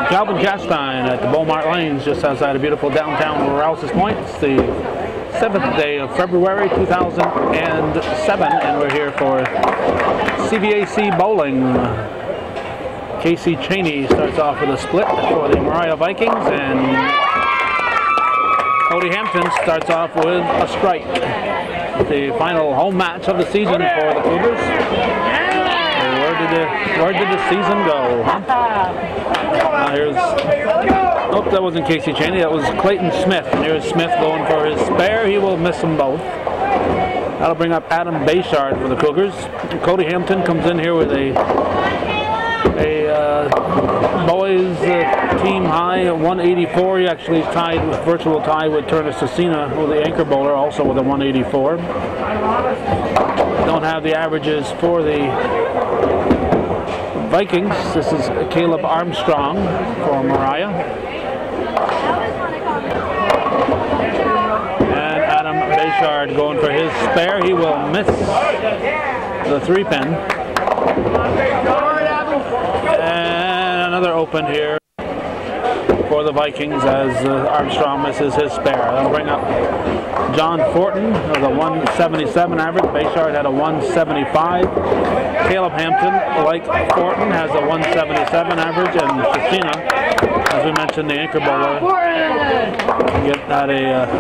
Calvin Castine at the Bowl Mart Lanes, just outside of beautiful downtown Rouse's Point. It's the 7th day of February 2007, and we're here for CVAC bowling. Casey Cheney starts off with a split for the Moriah Vikings, and Cody Hampton starts off with a strike. The final home match of the season for the Cougars. Where did the season go? Here's, oh, that wasn't Casey Cheney, that was Clayton Smith. And here's Smith going for his spare. He will miss them both. That'll bring up Adam Bayshard for the Cougars. Cody Hampton comes in here with a boys team high at 184. He actually tied with virtual tie with Turner Cecina, who the anchor bowler, also with a 184. Don't have the averages for the Vikings. This is Caleb Armstrong for Moriah. And Adam Bayshard going for his spare. He will miss the 3-pin. And another open here for the Vikings as Armstrong misses his spare. That'll bring up John Fortin with a 177 average. Bayshard had a 175. Caleb Hampton, like Fortin, has a 177 average, and Cecina, as we mentioned, the anchor bowler,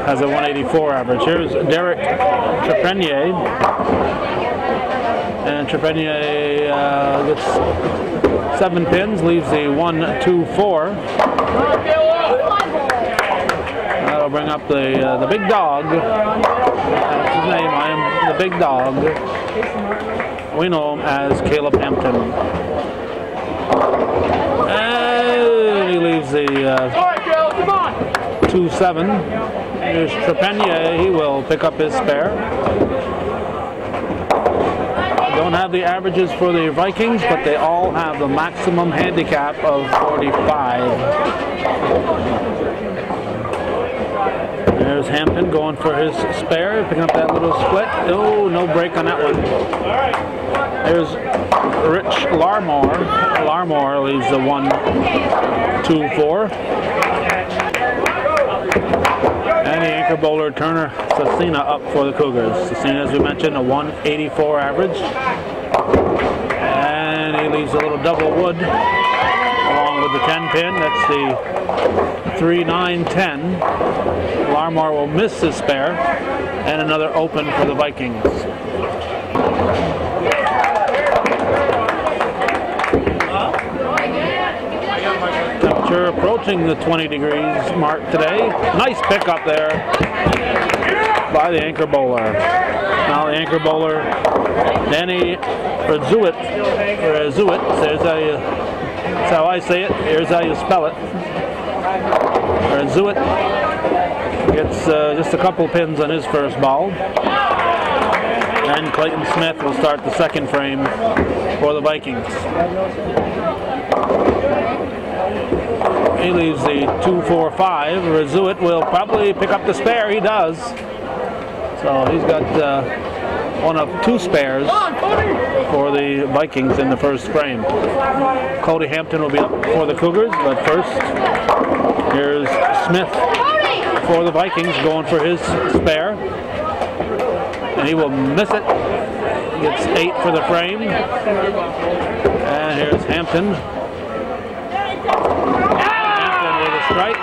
has a 184 average. Here's Derek Trepanier, and Trepanier gets 7 pins, leaves the 1-2-4. That'll bring up the big dog. That's his name. I am the big dog. We know him as Caleb Hampton. And he leaves the 2-7. Here's Trepanier. He will pick up his spare. Don't have the averages for the Vikings, but they all have the maximum handicap of 45. There's Hampton going for his spare, picking up that little split. Oh, no break on that one. There's Rich Larmore. Larmore leaves the 1-2-4. And the anchor bowler Turner Cecina up for the Cougars. Cecina, as we mentioned, a 184 average. And he leaves a little double wood along with the 10-pin. That's the 3-9-10. Larmore will miss his spare. And another open for the Vikings. Temperature approaching the 20 degrees mark today. Nice pickup there by the anchor bowler. Now the anchor bowler, Danny Razuit. That's how I say it. Here's how you spell it. Razuit gets just a couple pins on his first ball. And Clayton Smith will start the second frame for the Vikings. He leaves the 2-4-5. Razuit will probably pick up the spare. He does. So he's got one of 2 spares for the Vikings in the first frame. Cody Hampton will be up for the Cougars, but first, here's Smith for the Vikings going for his spare. And he will miss it. Gets 8 for the frame. And here's Hampton. Strike.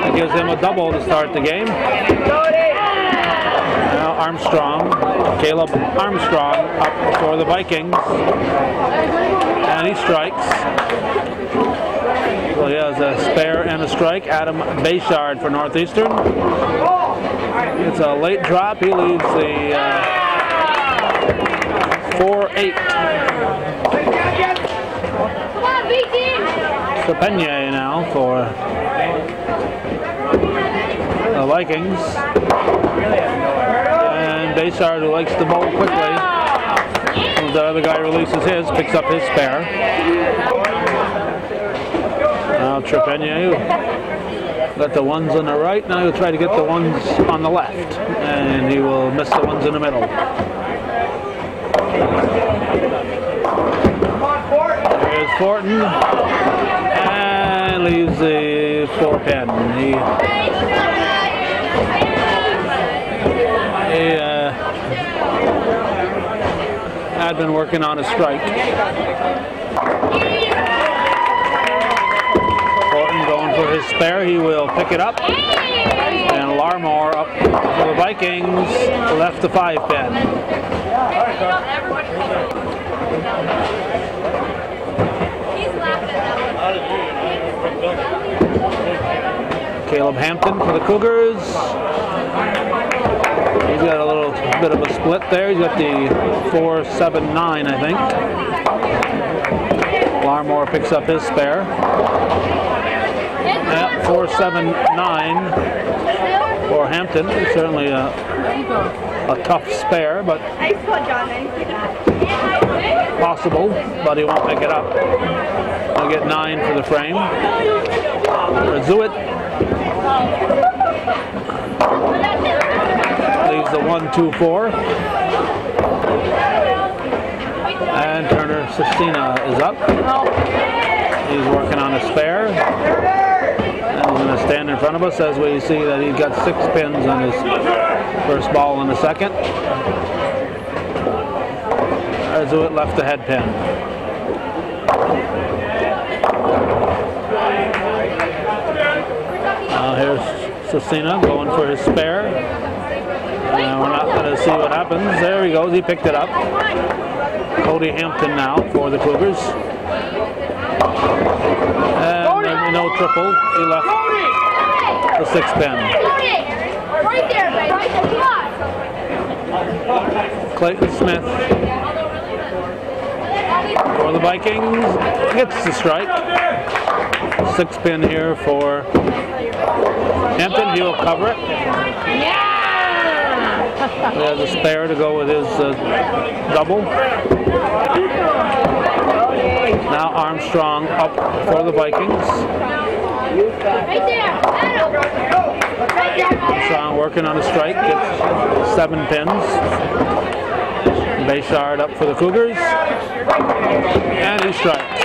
That gives him a double to start the game. Now Armstrong, Caleb Armstrong up for the Vikings. And he strikes. So he has a spare and a strike. Adam Bayshard for Northeastern. It's a late drop. He leaves the 4-8. Trepanier now for the Vikings. And Bayshard, who likes to bowl quickly. As the other guy releases his, picks up his spare. Now Trepanier got the ones on the right. Now he'll try to get the ones on the left. And he will miss the ones in the middle. Fortin and leaves the 4-pin. He had been working on a strike. Fortin going for his spare. He will pick it up. And Larmore up for the Vikings. Left the 5-pin. Caleb Hampton for the Cougars. He's got a little bit of a split there. He's got the 4-7-9, I think. Larmore picks up his spare. Yeah, 4-7-9 for Hampton. It's certainly a tough spare, but possible, but he won't pick it up. He'll get 9 for the frame. Razuit leaves the 1-2-4. And Turner Sestina is up. He's working on a spare. And he's going to stand in front of us as we see that he's got 6 pins on his first ball in the second. Razuit left the head pin. Now here's Sestina going for his spare. And we're not going to see what happens. There he goes. He picked it up. Cody Hampton now for the Cougars. And no triple. He left the 6-pin. Clayton Smith for the Vikings. Gets the strike. 6-pin here for Hampton. He will cover it. He has a spare to go with his double. Now Armstrong up for the Vikings. Armstrong working on a strike, gets 7 pins. Bayshard up for the Cougars. And he strikes.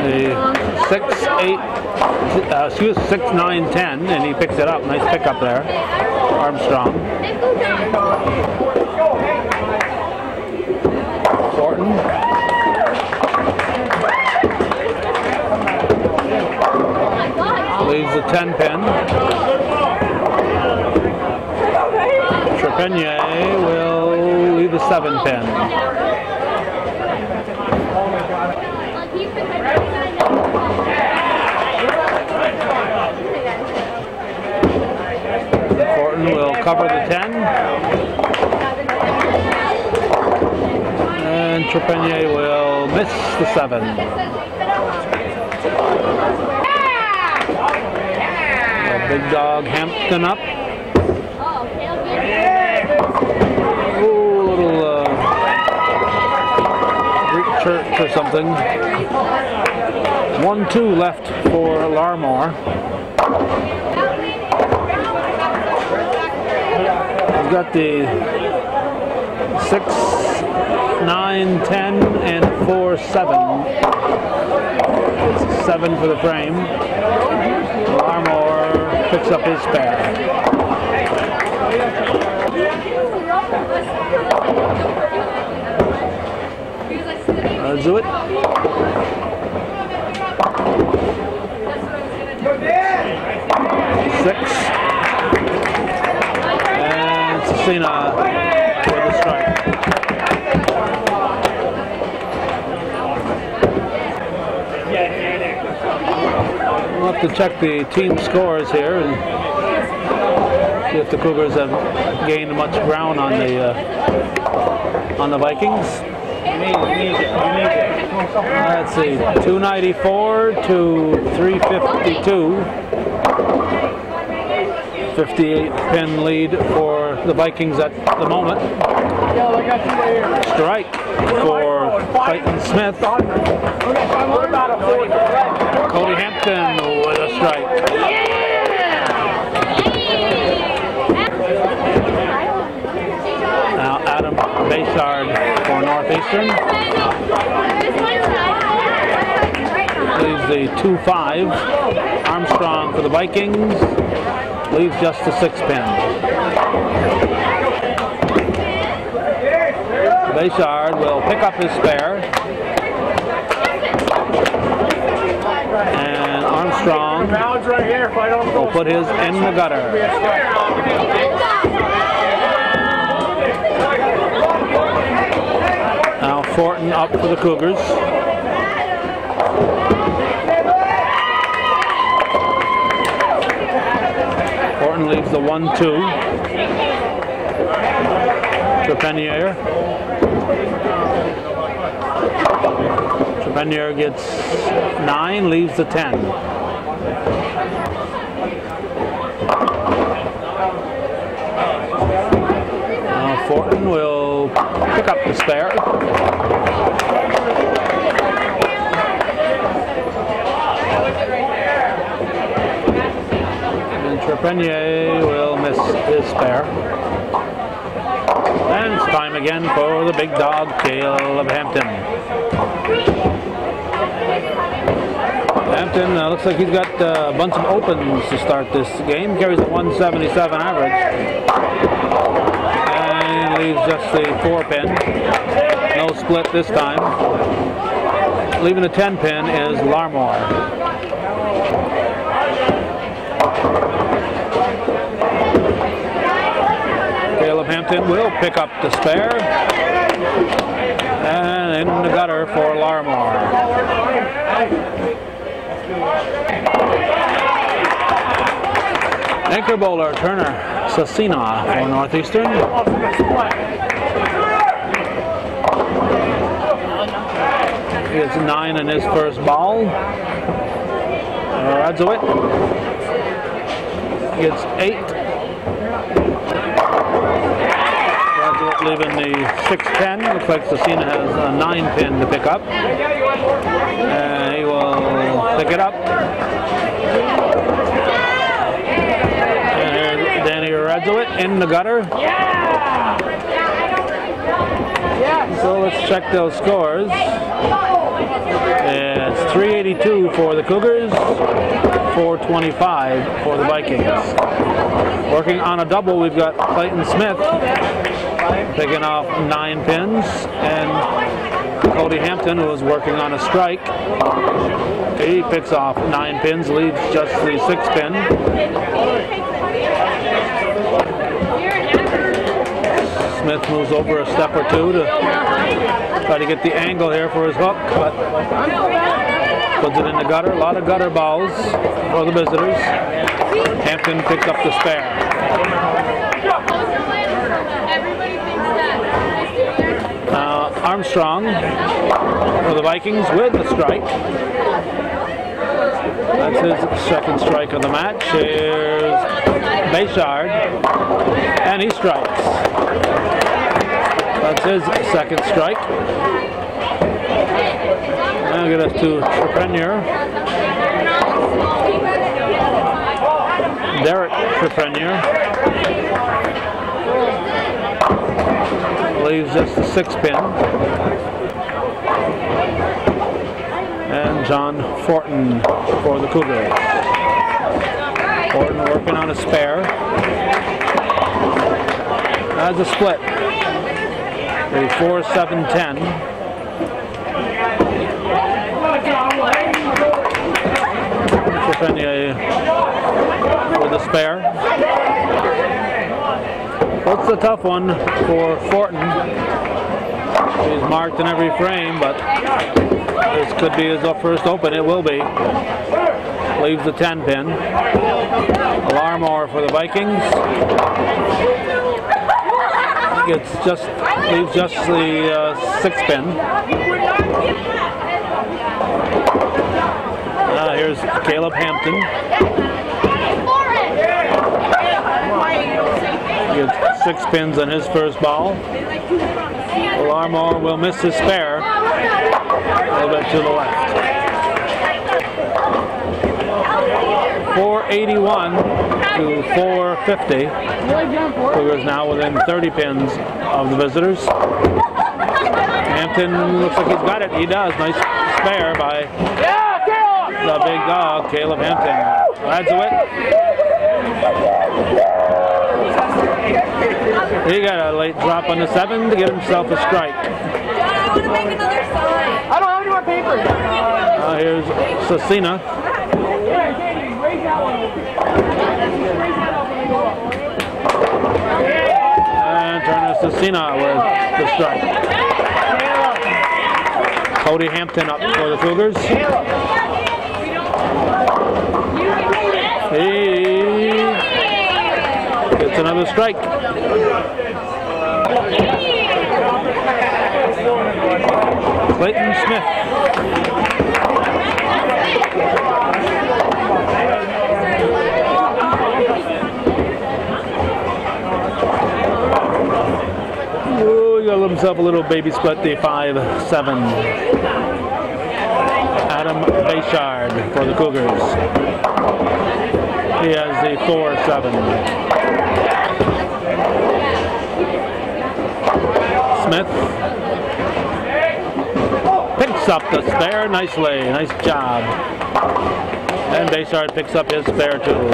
The 6-9-10, and he picks it up. Nice pickup there, Armstrong. Fortin. Leaves the 10-pin. Trepanier will leave the 7-pin. Fortin will cover the 10. And Trepanier will miss the 7. Big dog Hampton up. Ooh, little Greek church or something. 1-2 left for Larmore. We've got the 6-9-10 and 4-7. It's 7 for the frame. Larmore picks up his spare. Zuit. Six. And Sestina with the strike. We'll have to check the team scores here and see if the Cougars have gained much ground on the Vikings. Let's see, 294 to 352. 58-pin lead for the Vikings at the moment. Strike for Clayton Smith. Cody Hampton with a strike. Northeastern. Leaves the 2-5. Armstrong for the Vikings. Leaves just the 6-pin. Bayshard will pick up his spare. And Armstrong will put his in the gutter. Now Fortin up for the Cougars. Fortin leaves the 1-2. Trepanier. Trepanier gets 9, leaves the 10. Now Fortin will pick up the spare. And Trepanier will miss his spare. And it's time again for the big dog, Caleb Hampton. Hampton looks like he's got a bunch of opens to start this game. Carries a 177 average. And leaves just the 4-pin. No split this time. Leaving the 10-pin is Larmore. Caleb Hampton will pick up the spare. And in the gutter for Larmore. Anchor bowler Turner Sassina for Northeastern. He gets 9 in his first ball. Radzowitt gets 8. Radzowitt leaving the 6-10. Looks like Sassina has a 9-pin to pick up. And he will pick it up. And here's Danny Radzowitt in the gutter. So let's check those scores. It's 382 for the Cougars, 425 for the Vikings. Working on a double, we've got Clayton Smith picking off 9 pins, and Cody Hampton, who is working on a strike. He picks off 9 pins, leaves just the 6-pin. Smith moves over a step or two to try to get the angle here for his hook, but puts it in the gutter. A lot of gutter balls for the visitors. Hampton picks up the spare. Armstrong for the Vikings with the strike. That's his second strike of the match. Here's Bayshard, and he strikes. That's his second strike. Now get us to Trepanier. Derek Trepanier leaves just the 6-pin. And John Fortin for the Cougars. Fortin working on a spare. That's a split. A 4-7-10. Trepanier with a spare. That's a tough one for Fortin. He's marked in every frame, but this could be his first open. It will be. Leaves the 10-pin. Larmore for the Vikings. Leaves just the 6-pin. Here's Caleb Hampton. He gets 6 pins on his first ball. Larmore will miss his spare. A little bit to the left. 481 to 450. Cougars now within 30 pins of the visitors. Hampton looks like he's got it. He does. Nice spare by the big dog, Caleb Hampton. Radziwitt. He got a late drop on the 7 to get himself a strike. I want to make another sign. I don't have any more paper. Here's Cecina. And Turner Cecina with the strike. Cody Hampton up for the Cougars. He gets another strike. Clayton Smith. Ooh, he got himself a little baby split, the 5-7. Adam Bayshard for the Cougars. He has the 4-7. Smith picks up the spare nicely. Nice job. And Bayshard picks up his spare too.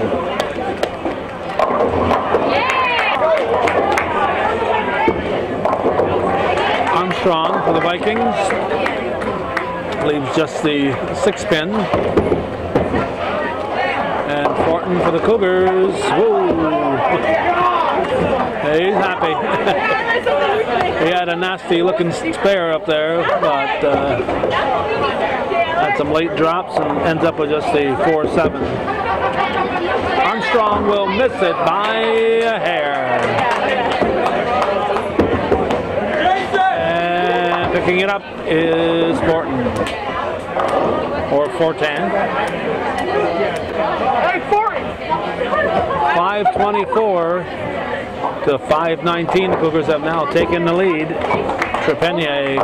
Armstrong for the Vikings. Leaves just the 6-pin. And Fortin for the Cougars. Whoa. He's happy. He had a nasty looking spare up there, but had some late drops and ends up with just the 4-7. Armstrong will miss it by a hair. And picking it up is Fortin. Or Fortin. 5:24 to 5:19. The Cougars have now taken the lead. Trepanier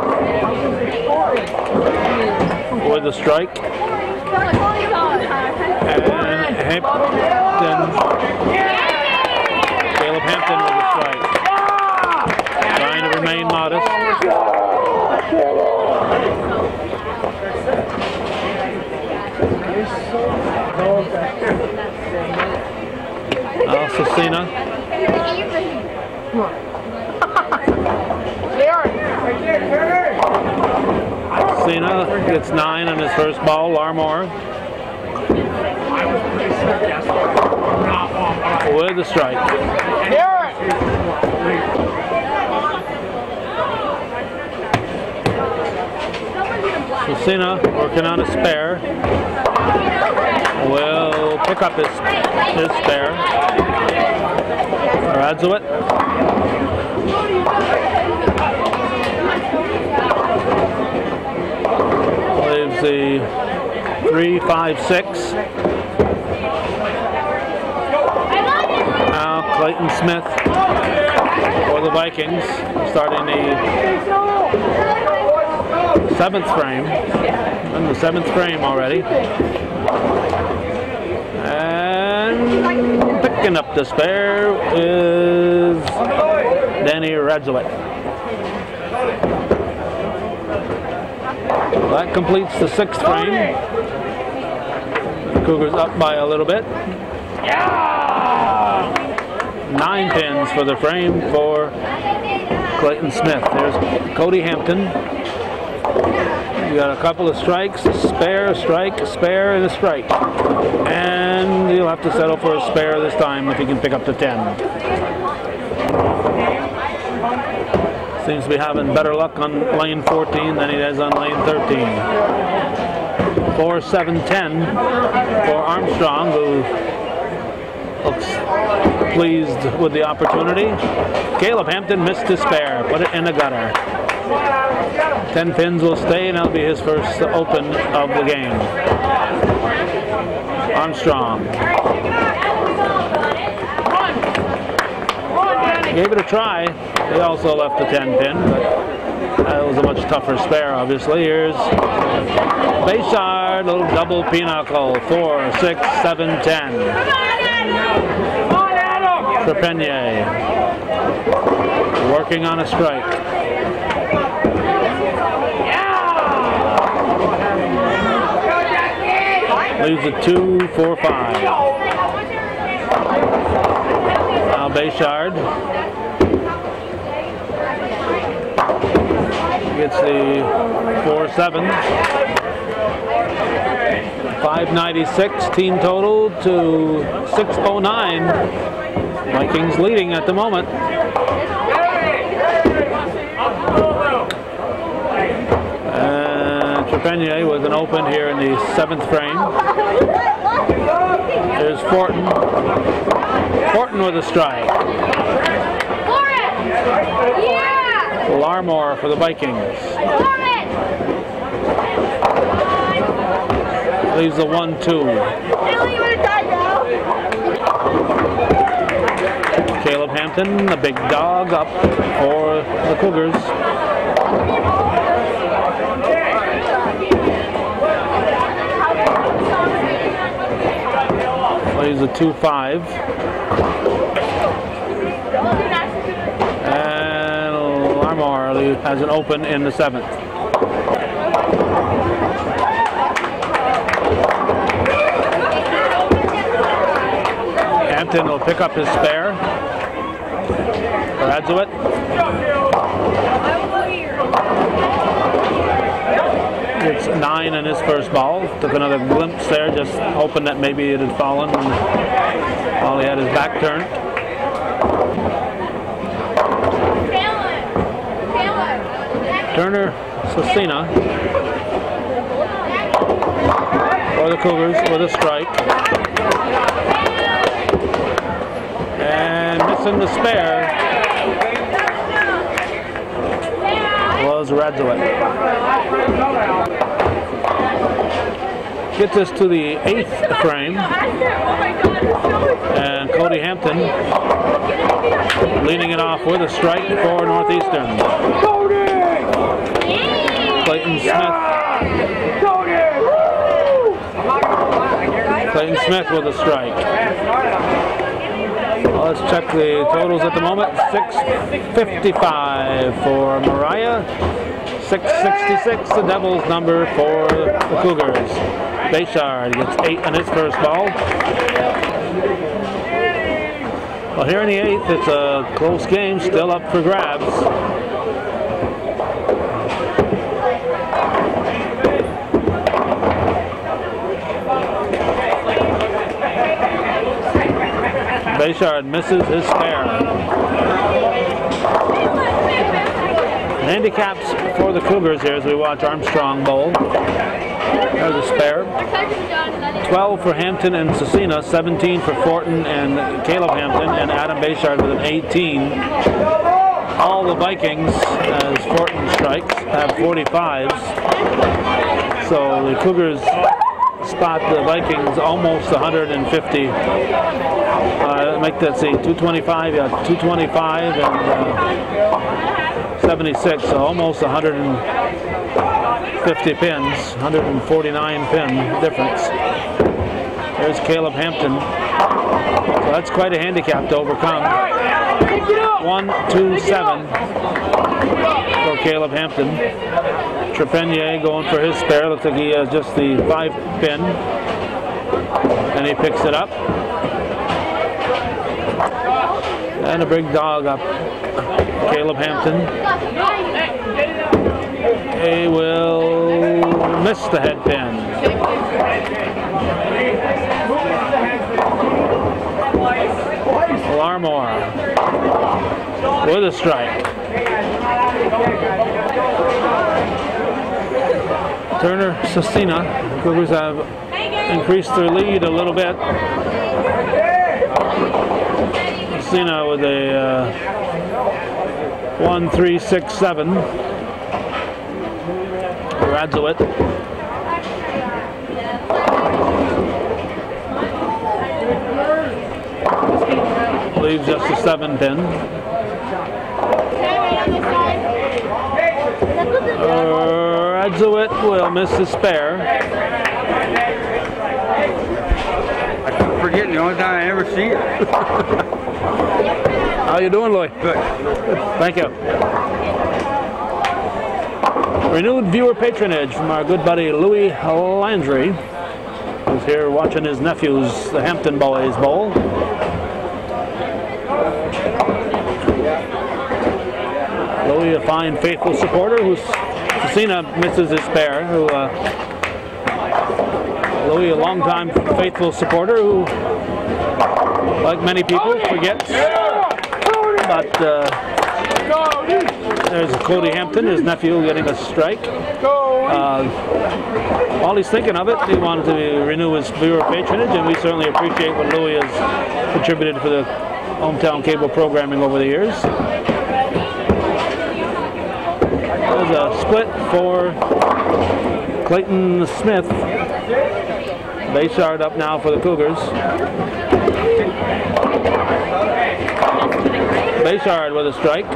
with a strike. And Hampton. Caleb Hampton with a strike. Trying to remain modest. Cecina. Cecina gets 9 on his first ball. Larmore with a strike. Cecina working on a spare. Will pick up his spare. Radziwitt. Leaves the 3-5-6. Now Clayton Smith for the Vikings, starting the 7th frame. In the 7th frame already. And picking up the spare is Danny Radziwitt. That completes the 6th frame. The Cougars up by a little bit. 9 pins for the frame for Clayton Smith. There's Cody Hampton. You got a couple of strikes, a spare, a strike, a spare, and a strike. And you'll have to settle for a spare this time if you can pick up the 10. Seems to be having better luck on lane 14 than he does on lane 13. 4-7-10 for Armstrong, who looks pleased with the opportunity. Caleb Hampton missed his spare, put it in the gutter. 10 pins will stay, and that'll be his first open of the game. Armstrong gave it a try. He also left a 10 pin, but that was a much tougher spare, obviously. Here's Bayshard, little double pinochle, 4, 6, 7, 10. Trepanier working on a strike. Leaves it 2-4-5. Now Bayshard gets the 4-7. 596 team total to 609. Vikings leading at the moment. And Trepanier with an open here in the 7th frame. There's Fortin. Fortin with a strike. Larmore for the Vikings. Leaves the 1-2. Caleb Hampton, the big dog, up for the Cougars. Leaves a 2-5. And Larmore has an open in the 7th. Hampton will pick up his spare. Radzuit. It's 9 in his first ball. Took another glimpse there, just hoping that maybe it had fallen while he had his back turned. Turner Cecina for the Cougars with a strike. And missing the spare was Radzuit. Gets us to the 8th frame. And Cody Hampton leading it off with a strike for Northeastern. Clayton Smith. Clayton Smith with a strike. Well, let's check the totals at the moment. 655 for Moriah. 666 the Devils number for the Cougars. Bayshard gets 8 on his first ball. Well, here in the 8th, it's a close game, still up for grabs. Bayshard misses his spare. Handicaps for the Cougars here as we watch Armstrong bowl. There's a spare. 12 for Hampton and Cecina, 17 for Fortin and Caleb Hampton, and Adam Bayshard with an 18. All the Vikings, as Fortin strikes, have 45s. So the Cougars spot the Vikings almost 150. Make that see 225, yeah, 225 and 76, so almost 150 pins, 149 pin difference. There's Caleb Hampton. So that's quite a handicap to overcome. 1-2-7 for Caleb Hampton. Trepanier going for his spare. Looks like he has just the 5 pin. And he picks it up. And a big dog up. Caleb Hampton. He will miss the head pin. Larmore with a strike. Turner Cecina. The Cougars have increased their lead a little bit. Cecina with a 1-3-6-7. Radzuit. Leaves just a 7 pin. Radzuit will miss the spare. I keep forgetting the only time I ever see her. How you doing, Louis? Good. Thank you. Renewed viewer patronage from our good buddy Louis Landry. He's here watching his nephews, the Hampton boys, bowl. Louis, a fine, faithful supporter who's Cecina misses his spare. Louis, a long-time faithful supporter who, like many people, forgets. But there's Cody Hampton, his nephew, getting a strike. While he's thinking of it, he wanted to renew his viewer patronage, and we certainly appreciate what Louis has contributed for the hometown cable programming over the years. There's a split for Clayton Smith. Base yard up now for the Cougars. Base yard with a strike.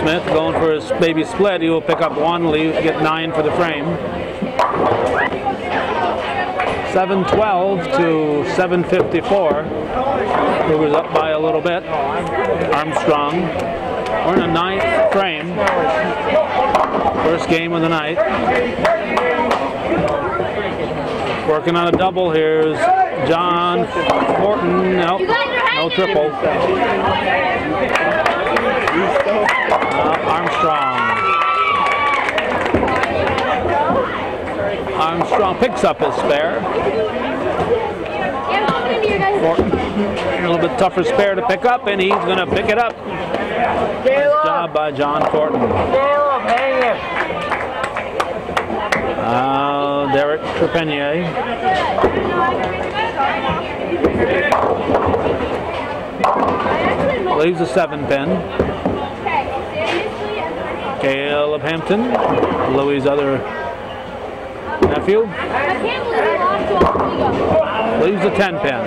Smith going for his baby split. He will pick up one, get 9 for the frame. 7-12 to 7:54. Cougars up by a little bit. Armstrong. We're in a 9th frame. First game of the night. Working on a double. Here's John Fortin. Nope, no triple. Armstrong picks up his spare. Fortin, a little bit tougher spare to pick up, and he's going to pick it up. Nice job by John Fortin. Derek Trepanier. Leaves a 7-pin. Caleb Hampton, Louis' other nephew. Leaves a 10-pin.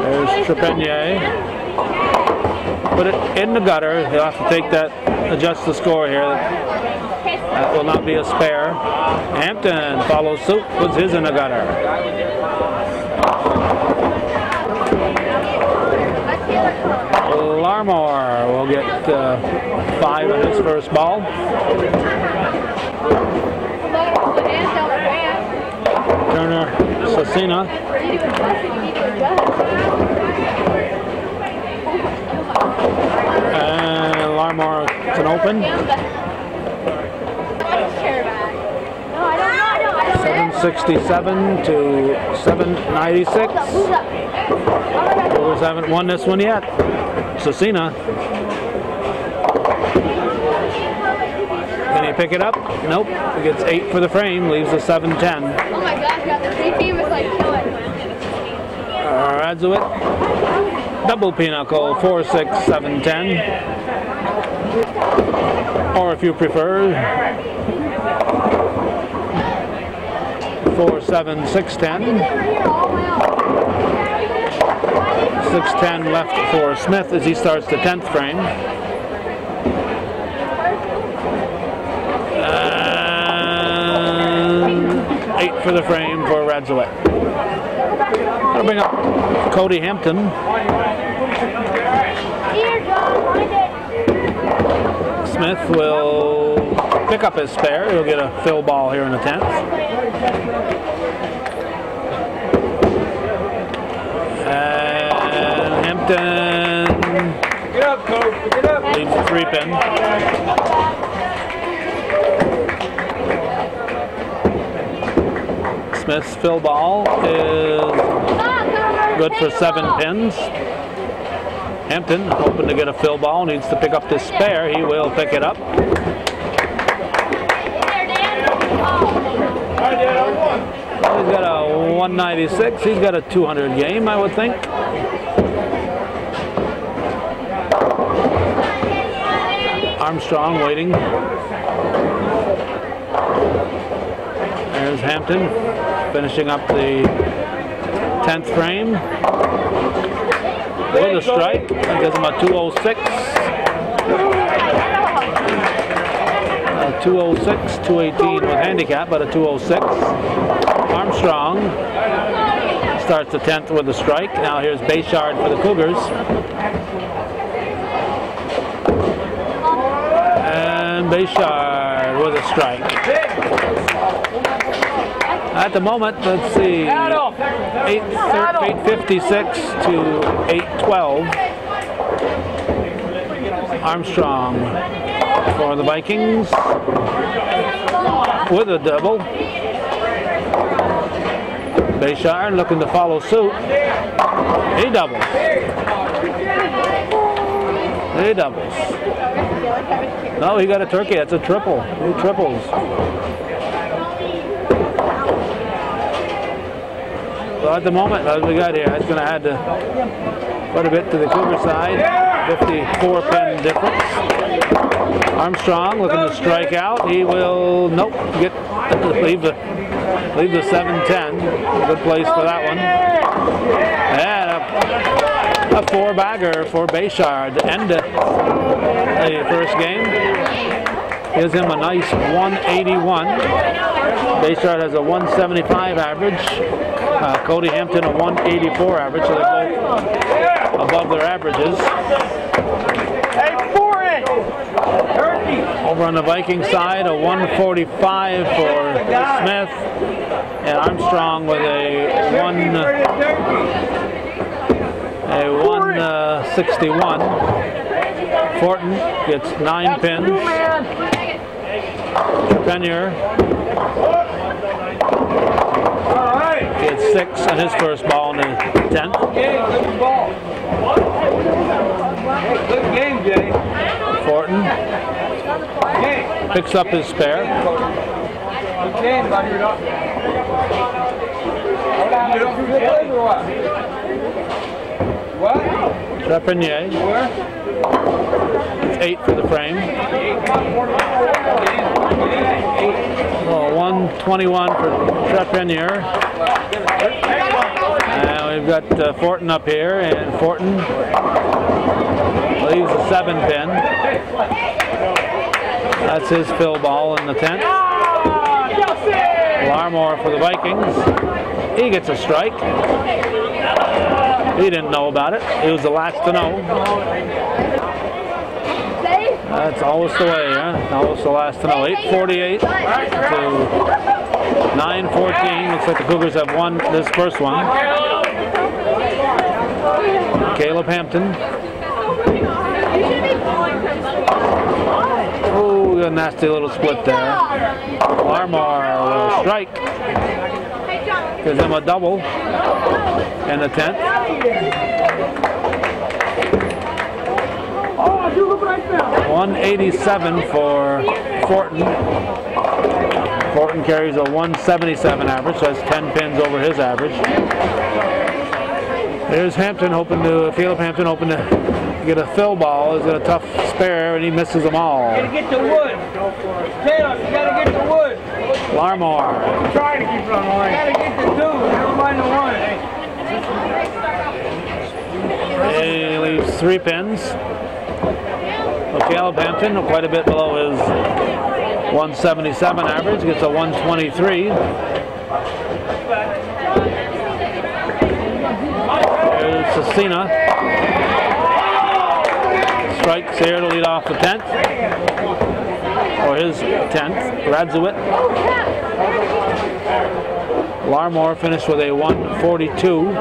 There's Trepanier. Put it in the gutter. He'll have to take that, adjust the score here. That will not be a spare. Hampton follows suit, puts his in the gutter. Larmore will get 5 on his first ball. Turner, Cecina. And Larmore can open. 767 to 796. Cougars haven't won this one yet. Cecina. Can he pick it up? Nope. He gets 8 for the frame, leaves a 7-10. Oh my gosh, the 3 team is like killing. Radzuit. Double pinochle, 4-6, 7-10. Or if you prefer, 4-7, 6-10. 6-10 left for Smith as he starts the 10th frame. And 8 for the frame for Radzuit. I'll bring up Cody Hampton. Smith will pick up his spare. He'll get a fill ball here in the 10th. And Hampton Get up, Coach. Get up. leaves a 3-pin. Smith's fill ball is good for 7 pins. Hampton, hoping to get a fill ball, needs to pick up this spare. He will pick it up. He's got a 196. He's got a 200 game, I would think. Armstrong waiting. There's Hampton finishing up the 10th frame. With a strike, that gives him a 206. 206, 218 with handicap, but a 206. Armstrong starts the 10th with a strike. Now here's base yard for the Cougars. Bayshard with a strike. At the moment, let's see, 8:56 to 8:12. Armstrong for the Vikings with a double. Bayshard looking to follow suit. He doubles. He doubles. No, he got a turkey. That's a triple. He triples. So at the moment, as we got here, it's going to add quite a bit to the Cougar side. 54 pin difference. Armstrong looking to strike out. He will, nope, leave the 7-10. Good place for that one. And a 4-bagger for Bayshard to end the first game. Gives him a nice 181. Bayshard has a 175 average. Cody Hampton a 184 average, so they're both above their averages. Over on the Viking side, a 145 for Smith, and Armstrong with a 161. Fortin gets 9 pins. Trepanier gets 6 on his first ball in the 10th. Good game, Jay. Fortin picks up his spare. Good game, buddy. What? Trepanier. It's 8 for the frame. Oh, 121 for Trepanier. And we've got Fortin up here, and Fortin leaves a 7-pin. That's his fill ball in the 10th. Larmore for the Vikings. He gets a strike. He didn't know about it. He was the last to know. That's always the way, huh? Always the last to know. 8:48 to 9:14. Looks like the Cougars have won this first one. Caleb Hampton. Oh, a nasty little split there. Larmore with a strike. Gives him a double in the 10th. 187 for Fortin. Fortin carries a 177 average, so that's 10 pins over his average. There's Hampton Caleb Hampton hoping to get a fill ball. He's got a tough spare and he misses them all. You gotta get the wood. Taylor, you gotta get the wood. Larmore. I'm trying to keep it on line. You gotta get the 2, never mind the 1. He leaves 3 pins. So Caleb Hampton, quite a bit below his 177 average, gets a 123. There's Cecina. Strikes here to lead off the 10th. Or his 10th. Radzuit. Larmore finished with a 142.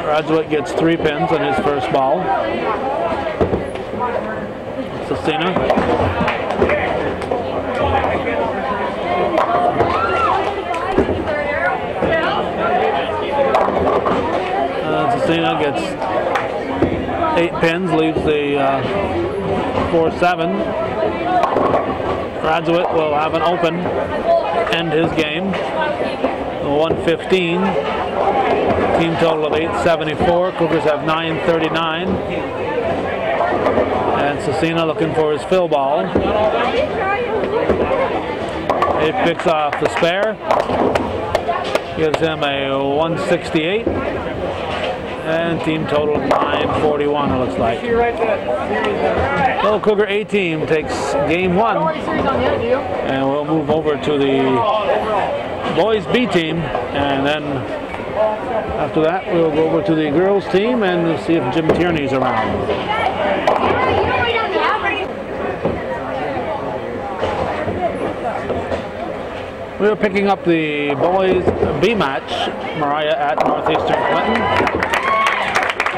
Radzuit gets 3 pins on his first ball. Cecina. Cecina gets 8 pins, leaves the 4-7. Radzuit will have an open, end his game. 115. Team total of 874. Cougars have 939. And Cecina looking for his fill ball. It picks off the spare. Gives him a 168. And team total of 941, it looks like. Little Cougar A team takes game 1. And we'll move over to the boys B team and then After that, we'll go over to the girls team and see if Jim Tierney's around. We are picking up the boys B match, Moriah at Northeastern Clinton.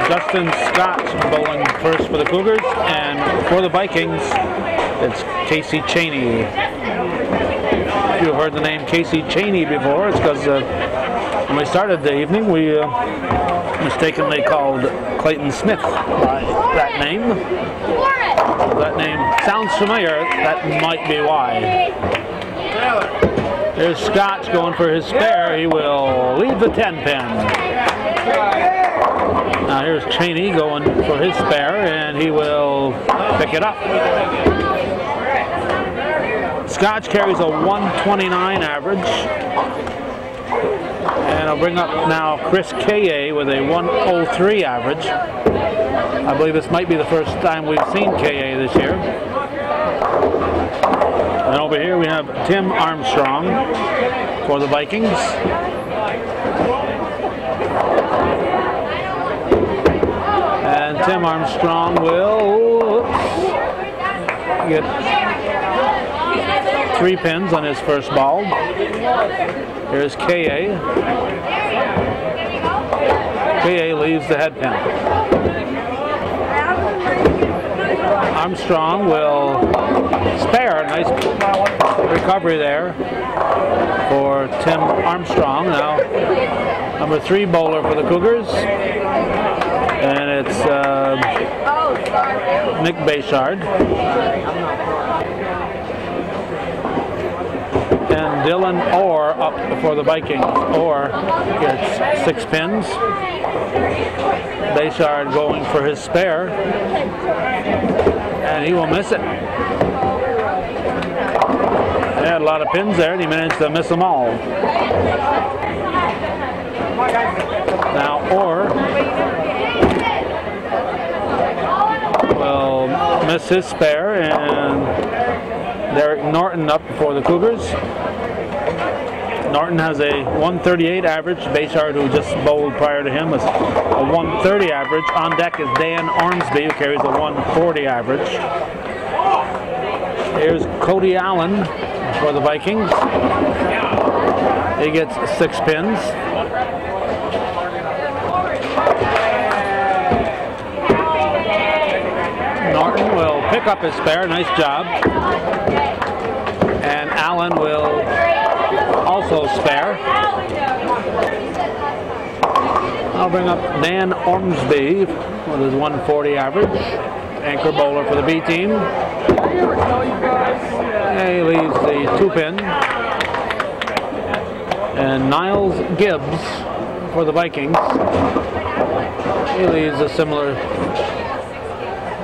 Justin Scott bowling first for the Cougars, and for the Vikings, it's Casey Cheney. If you've heard the name Casey Cheney before, it's because when we started the evening, we mistakenly called Clayton Smith by that name. If that name sounds familiar, that might be why. There's Scott going for his spare. He will leave the 10 pin. Now here's Cheney going for his spare, and he will pick it up. Scotch carries a 129 average. And I'll bring up now Chris K.A. with a 103 average. I believe this might be the first time we've seen K.A. this year. And over here we have Tim Armstrong for the Vikings. And Tim Armstrong will get 3 pins on his first ball. Here's K.A. K.A. leaves the head pin. Armstrong will spare. Nice recovery there for Tim Armstrong. Now, number 3 bowler for the Cougars. And it's Nick Bayshard. And Dylan Orr up for the Vikings. Orr gets 6 pins. Bayshard going for his spare. And he will miss it. He had a lot of pins there, and he managed to miss them all. Now Orr will miss his spare, and Derek Norton up for the Cougars. Norton has a 138 average. Bayshard, who just bowled prior to him, is a 130 average. On deck is Dan Ormsby, who carries a 140 average. Here's Cody Allen for the Vikings. He gets 6 pins. Norton will pick up his spare. Nice job. And Allen will also spare. I'll bring up Dan Ormsby with his 140 average. Anchor bowler for the B team. And he leaves the 2 pin. And Niles Gibbs for the Vikings. He leaves a similar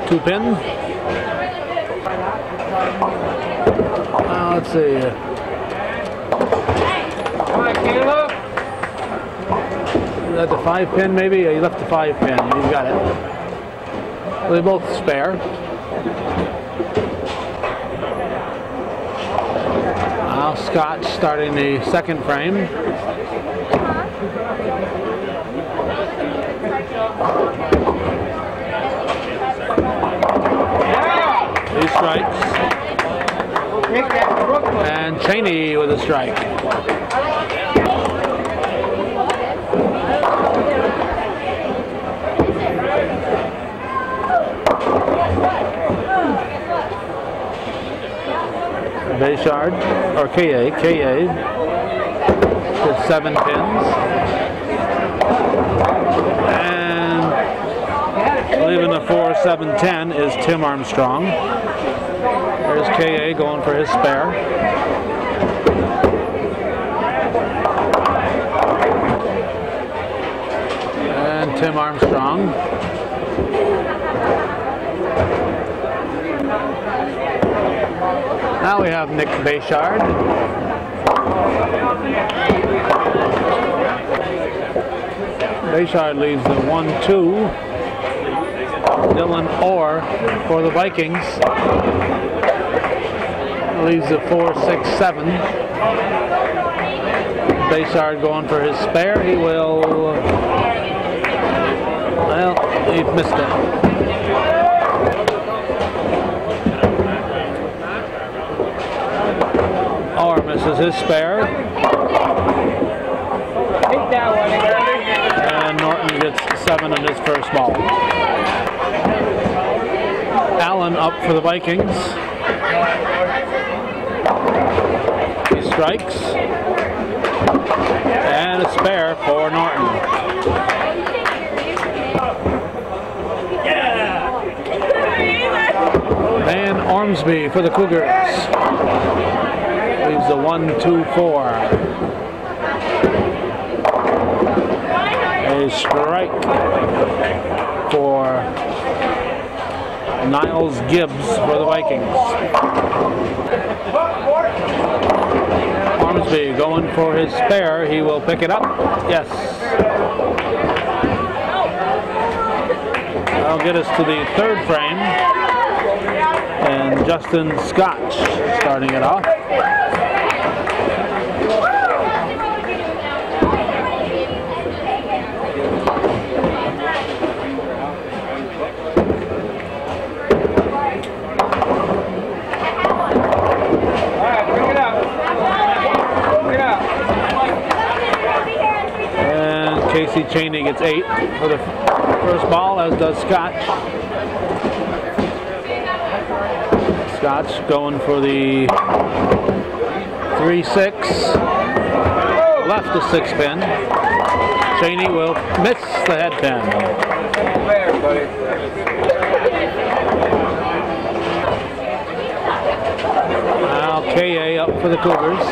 2 pin. Let's see. Is that the 5 pin maybe? Yeah, he left the 5 pin. He's got it. Well, they both spare. Now Scott starting the 2nd frame. He strikes. And Cheney with a strike. Bayshard, or K.A. with 7 pins. And leaving the 4-7-10 is Tim Armstrong. There's K.A. going for his spare. And Tim Armstrong. Now we have Nick Bayshard. Bayshard leaves the 1-2. Dylan Orr for the Vikings leaves the 4-6-7. Baysard going for his spare. He will. Well, he missed it. Or misses his spare. And Norton gets 7 on his first ball. Allen up for the Vikings. He strikes. And a spare for Norton. Van Ormsby for the Cougars. Leaves a 1-2-4. A strike for Niles Gibbs for the Vikings. Ormsby going for his spare. He will pick it up. Yes. That'll get us to the third frame. And Justin Scotch starting it off. Casey Cheney gets 8 for the first ball, as does Scotch. Scotch going for the 3-6. Left the 6 pin. Cheney will miss the head pin. Now K.A. up for the Cougars.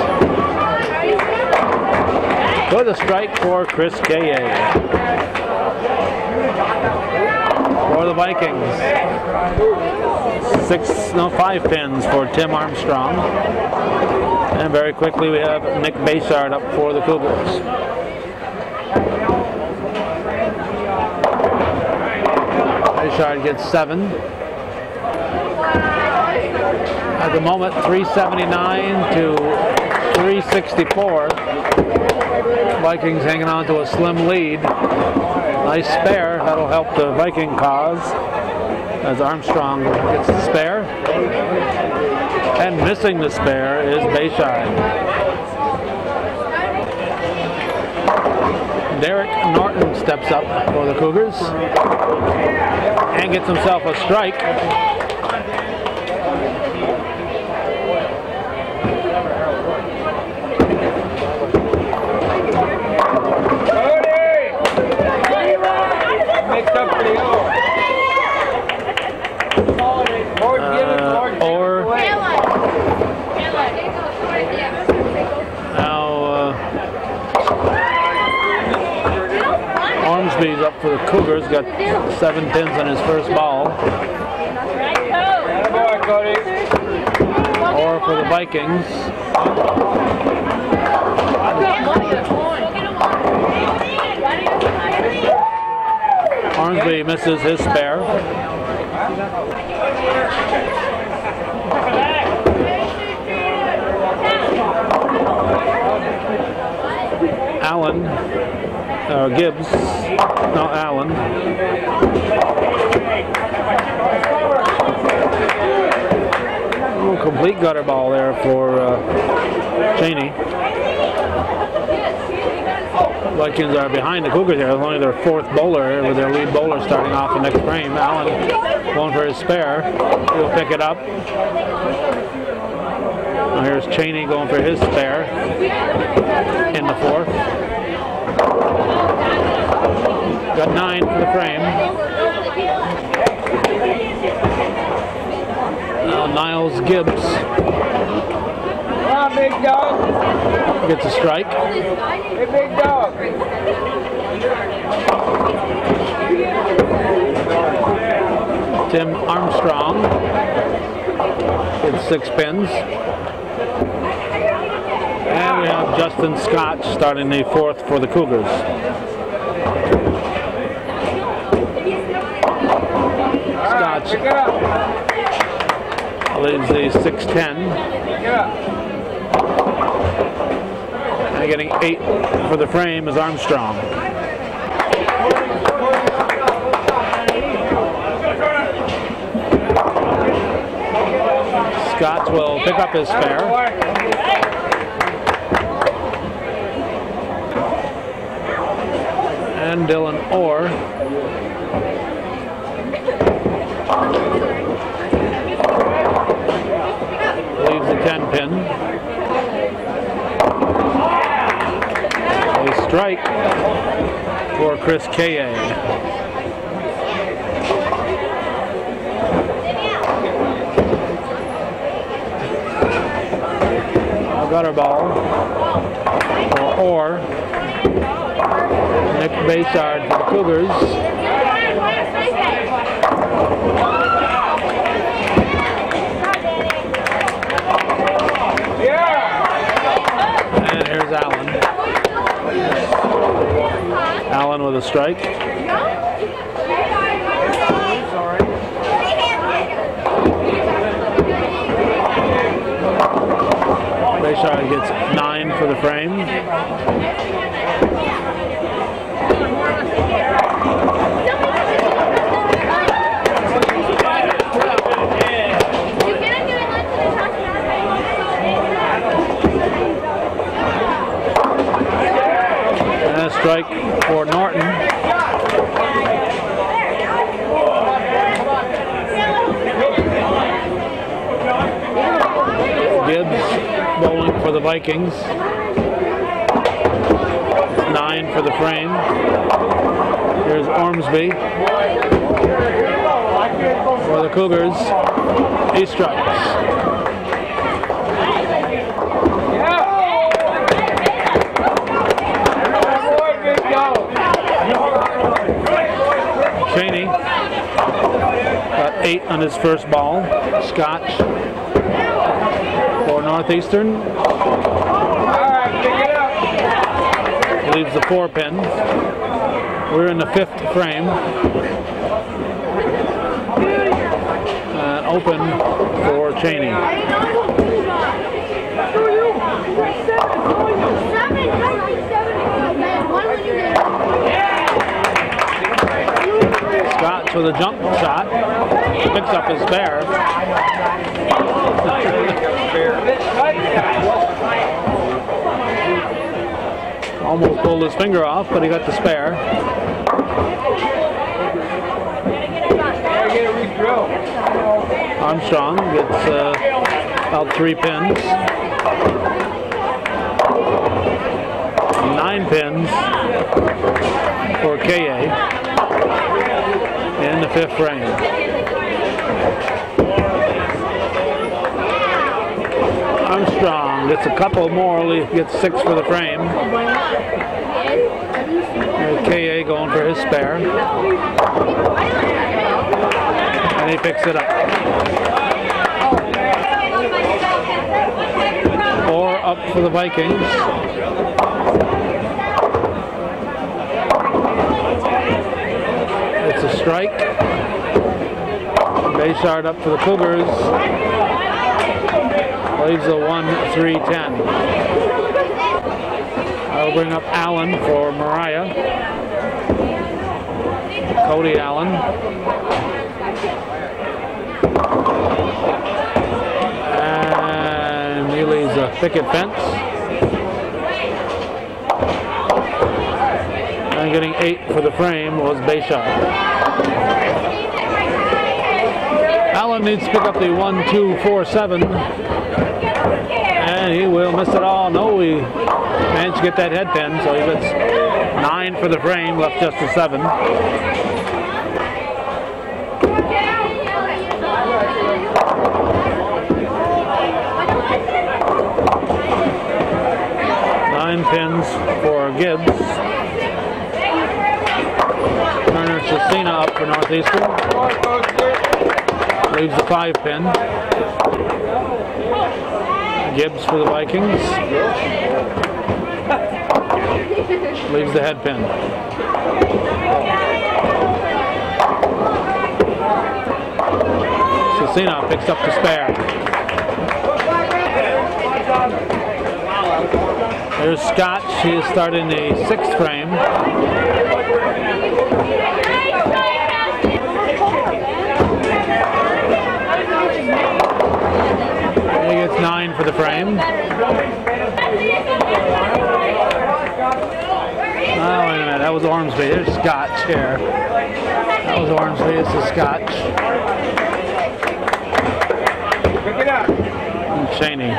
With a strike for Chris K.A. For the Vikings. 5 pins for Tim Armstrong. And very quickly we have Nick Baysard up for the Cougars. Baysard gets 7. At the moment, 379 to 364. Vikings hanging on to a slim lead. Nice spare. That'll help the Viking cause as Armstrong gets the spare. And missing the spare is Bayside. Derek Norton steps up for the Cougars and gets himself a strike. Ormsby's up for the Cougars, got 7 pins on his first ball. Or for the Vikings. Ormsby misses his spare. Allen, Gibbs, no, Allen. Complete gutter ball there for Cheney. Vikings are behind the Cougars here. It's only their 4th bowler with their lead bowler starting off the next frame. Allen going for his spare. He'll pick it up. Now here's Cheney going for his spare in the 4th. Got 9 for the frame. Now Niles Gibbs. Come on, big dog. Gets a strike. Hey, big dog. Tim Armstrong gets 6 pins. And we have Justin Scotch starting the 4th for the Cougars. Scotch leads the 6-10. And getting 8 for the frame is Armstrong. Scott will pick up his spare. And Dylan Orr leaves the 10 pin. A strike for Chris K.A. Gutter ball for Orr. Nick Baysard for the Cougars. And here's Allen. Allen with a strike. Bayside gets 9 for the frame. And a strike for Norton. Gibbs bowling for the Vikings. 9 for the frame. Here's Ormsby for the Cougars. He strikes. Cheney got 8 on his first ball. Scotch for Northeastern. Leaves the 4 pin. We're in the 5th frame. Open for Cheney. Scott with a jump shot. Picks up his spare. Almost pulled his finger off, but he got the spare. Armstrong gets about 3 pins. 9 pins for KA in the 5th frame. Armstrong gets a couple more, he gets 6 for the frame. There's KA going for his spare. And he picks it up. 4 up for the Vikings. It's a strike. Baysard up for the Cougars. Leaves a 1-3-10. I'll bring up Allen for Moriah. Cody Allen. And he leaves a picket fence. And getting 8 for the frame was Bayside. Allen needs to pick up the 1-2-4-7. And he will miss it all. No, he managed to get that head pin, so he gets 9 for the frame, left just a 7. 9 pins for Gibbs. Turner Cecina up for Northeastern. Leaves the 5 pin. Gibbs for the Vikings. Leaves the head pin. Cecina picks up the spare. Here's Scotch. He is starting the 6th frame. He gets 9 for the frame. Oh, wait a minute. That was Ormsby. There's Scotch here. That was Ormsby. This is Scotch. And Cheney.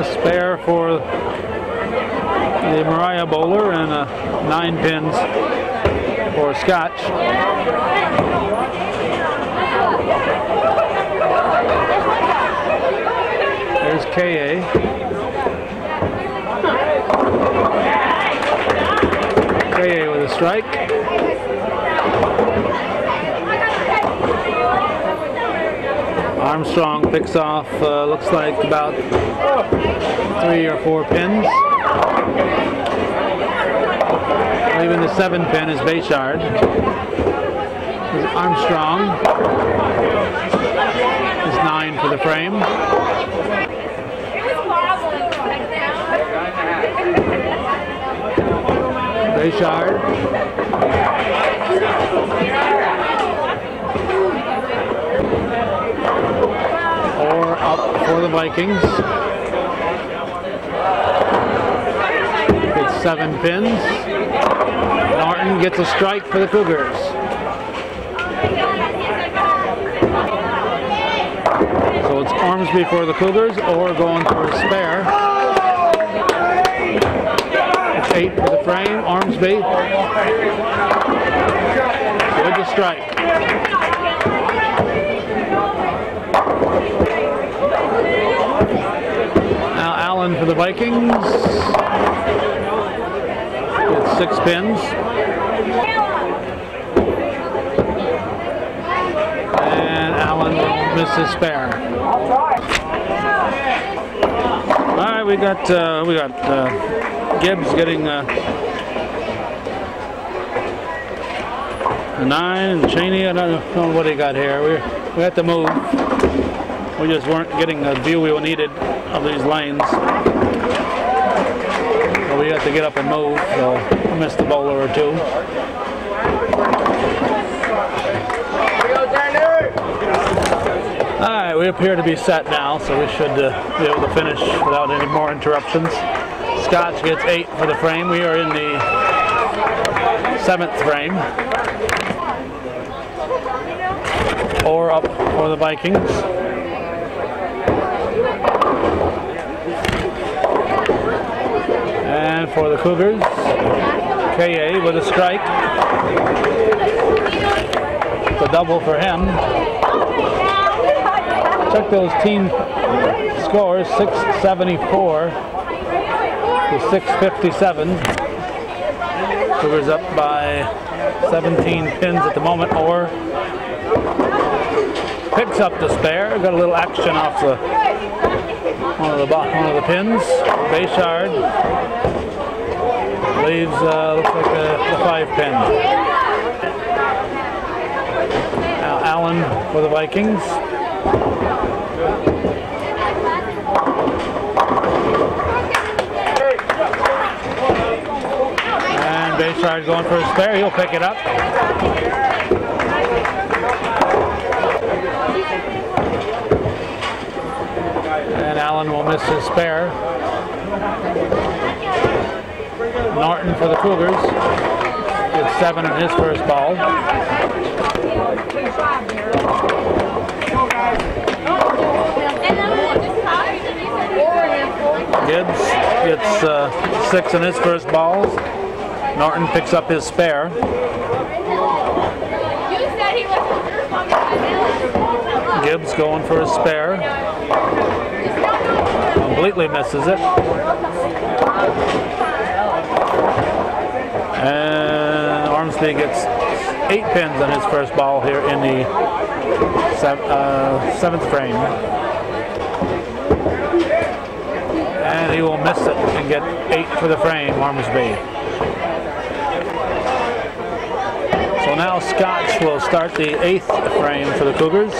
Spare for the Moriah bowler and 9 pins for Scotch. There's KA. KA with a strike. Armstrong picks off, looks like about 3 or 4 pins. Even the 7 pin is Bayshard. Armstrong is 9 for the frame. Bayshard. Or up for the Vikings. It's 7 pins. Norton gets a strike for the Cougars. So it's Ormsby for the Cougars, or going for a spare. It's 8 for the frame. Ormsby with the strike. Now Allen for the Vikings. It's 6 pins. And Allen misses spare. All right, we got Gibbs getting a 9, and Cheney. I don't know what he got here. We had to move. We just weren't getting the view we needed of these lanes. So we had to get up and move, so we missed a bowler or 2. Alright, we appear to be set now, so we should be able to finish without any more interruptions. Scotch gets 8 for the frame. We are in the 7th frame. Or up for the Vikings. And for the Cougars, KA with a strike. It's a double for him. Check those team scores, 674 to 657. Cougars up by 17 pins at the moment, or picks up the spare. Got a little action off the one of the pins. Bayshard leaves looks like the 5 pin. Now Allen for the Vikings. And Bayshard going for a spare. He'll pick it up. And Allen will miss his spare. Norton for the Cougars. Gets 7 in his first ball. Gibbs gets 6 in his first balls. Norton picks up his spare. Gibbs going for a spare. Completely misses it. And Ormsby gets 8 pins on his first ball here in the 7th frame. And he will miss it and get 8 for the frame, Ormsby. Scotch will start the 8th frame for the Cougars.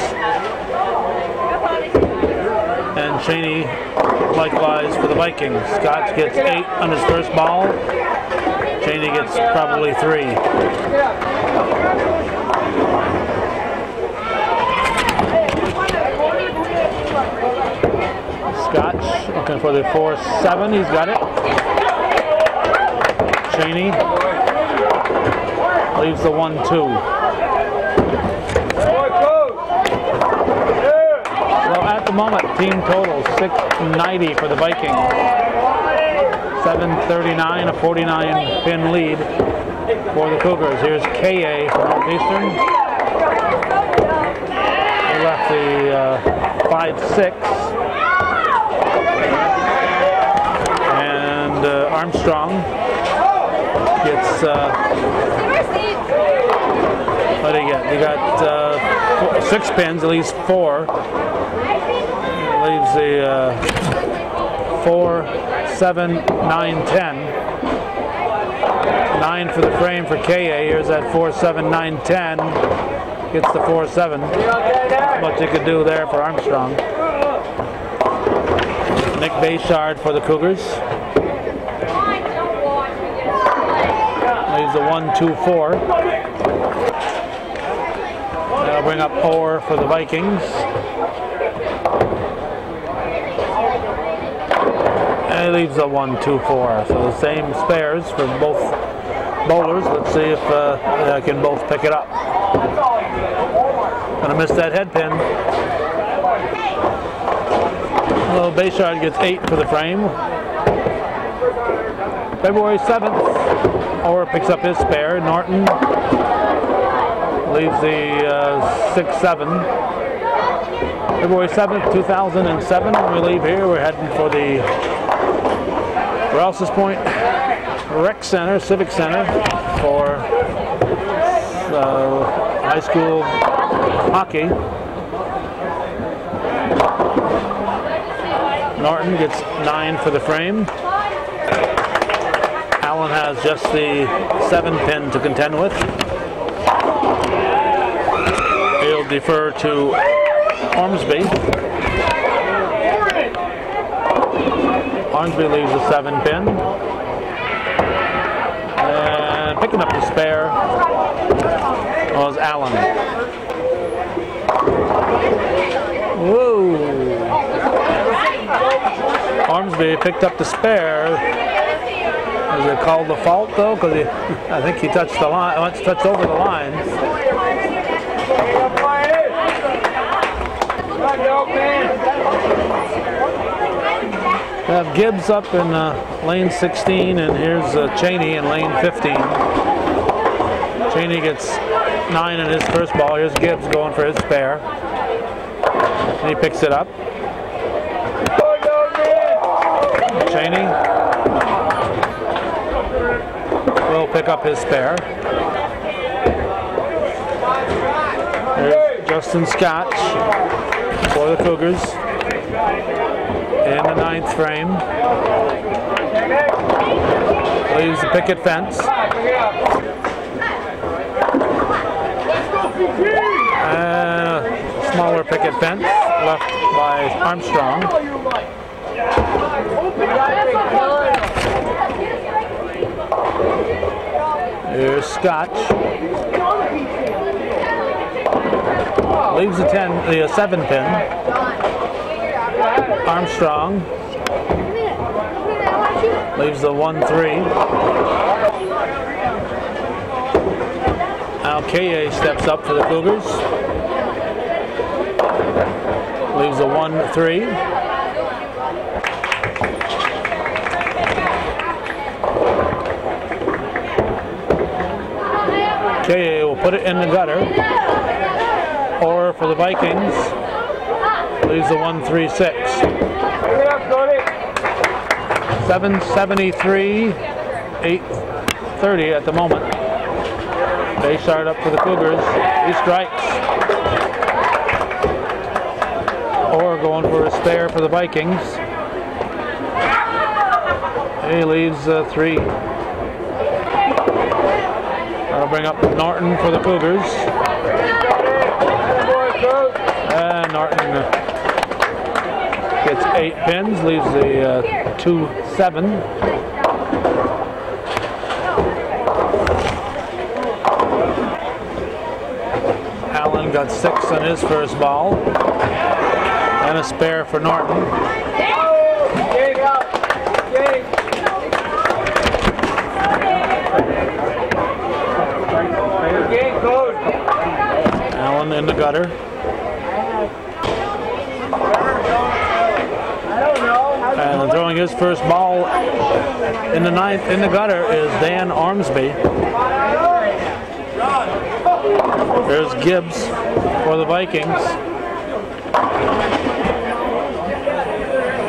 And Cheney likewise for the Vikings. Scotch gets 8 on his first ball. Cheney gets probably 3. Scotch looking for the 4-7. He's got it. Cheney leaves the 1-2. So at the moment, team total 690 for the Vikings. 7:39, a 49-pin lead for the Cougars. Here's KA from Northeastern. He left the 5-6. And Armstrong gets, what did he get? He got 6 pins, at least 4. Leaves the 4, 7, 9, 10. 9 for the frame for KA. Here's that 4, 7, 9, 10. Gets the 4-7. Not much you could do there for Armstrong. Nick Bayshard for the Cougars. Leaves the 1-2-4. That'll bring up Orr for the Vikings. And he leaves a 1-2-4. So the same spares for both bowlers. Let's see if they can both pick it up. Gonna miss that head pin. Well, Bayshard gets 8 for the frame. February 7th, Orr picks up his spare. Norton leaves the 6-7. February 7th, 2007, when we leave here, we're heading for the Rouse's Point Rec Center, Civic Center, for high school hockey. Norton gets 9 for the frame. Allen has just the 7 pin to contend with. He'll defer to Ormsby. Ormsby leaves a 7 pin. And picking up the spare was Allen. Whoa! Ormsby picked up the spare. Is it called the fault though? Because I think he touched the line. Once touched over the line. We have Gibbs up in lane 16, and here's Cheney in lane 15. Cheney gets 9 in his first ball. Here's Gibbs going for his spare. And he picks it up. Cheney will pick up his spare. There's Justin Scotch for the Cougars in the 9th frame. Leaves the picket fence. Smaller picket fence left by Armstrong. Here's Scotch. Leaves the 7 pin. Armstrong leaves the 1-3. Now KA steps up for the Cougars. Leaves the 1-3. KA will put it in the gutter. Or for the Vikings, leaves the 1-3-6. 7:73, 8:30 at the moment. They start up for the Cougars. He strikes. Or going for a spare for the Vikings. He leaves 3. That'll bring up Norton for the Cougars. And Norton gets 8 pins, leaves the 2-7. Allen got 6 on his first ball. And a spare for Norton. Allen in the gutter. And throwing his first ball in the ninth in the gutter is Dan Ormsby. There's Gibbs for the Vikings.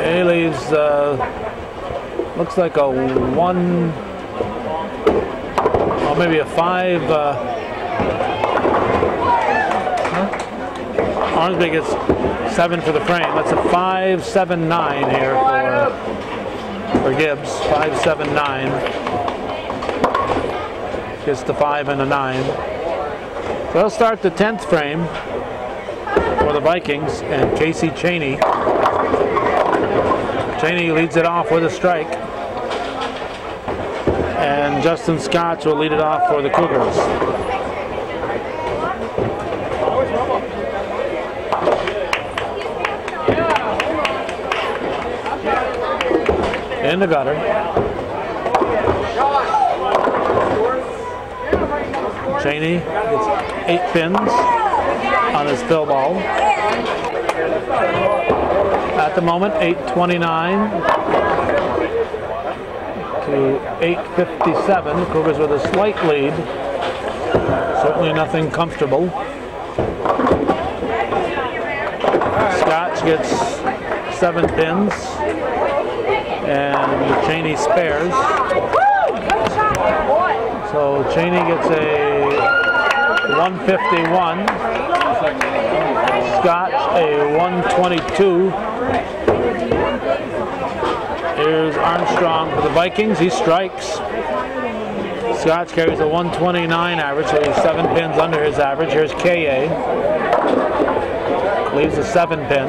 He leaves, looks like a 1, or maybe a 5. Ormsby gets 7 for the frame. That's a 5-7-9 here for Gibbs. 5-7-9. Gets the 5 and a 9. So they'll start the 10th frame for the Vikings and Casey Cheney. Cheney leads it off with a strike. And Justin Scotch will lead it off for the Cougars. In the gutter. Cheney gets 8 pins on his fill ball. At the moment, 8:29 to 8:57. Cougars with a slight lead. Certainly nothing comfortable. Scotch gets 7 pins. And Cheney spares. So Cheney gets a 151. Scotch a 122. Here's Armstrong for the Vikings. He strikes. Scotch carries a 129 average, so he's 7 pins under his average. Here's K.A. Leaves a 7 pin.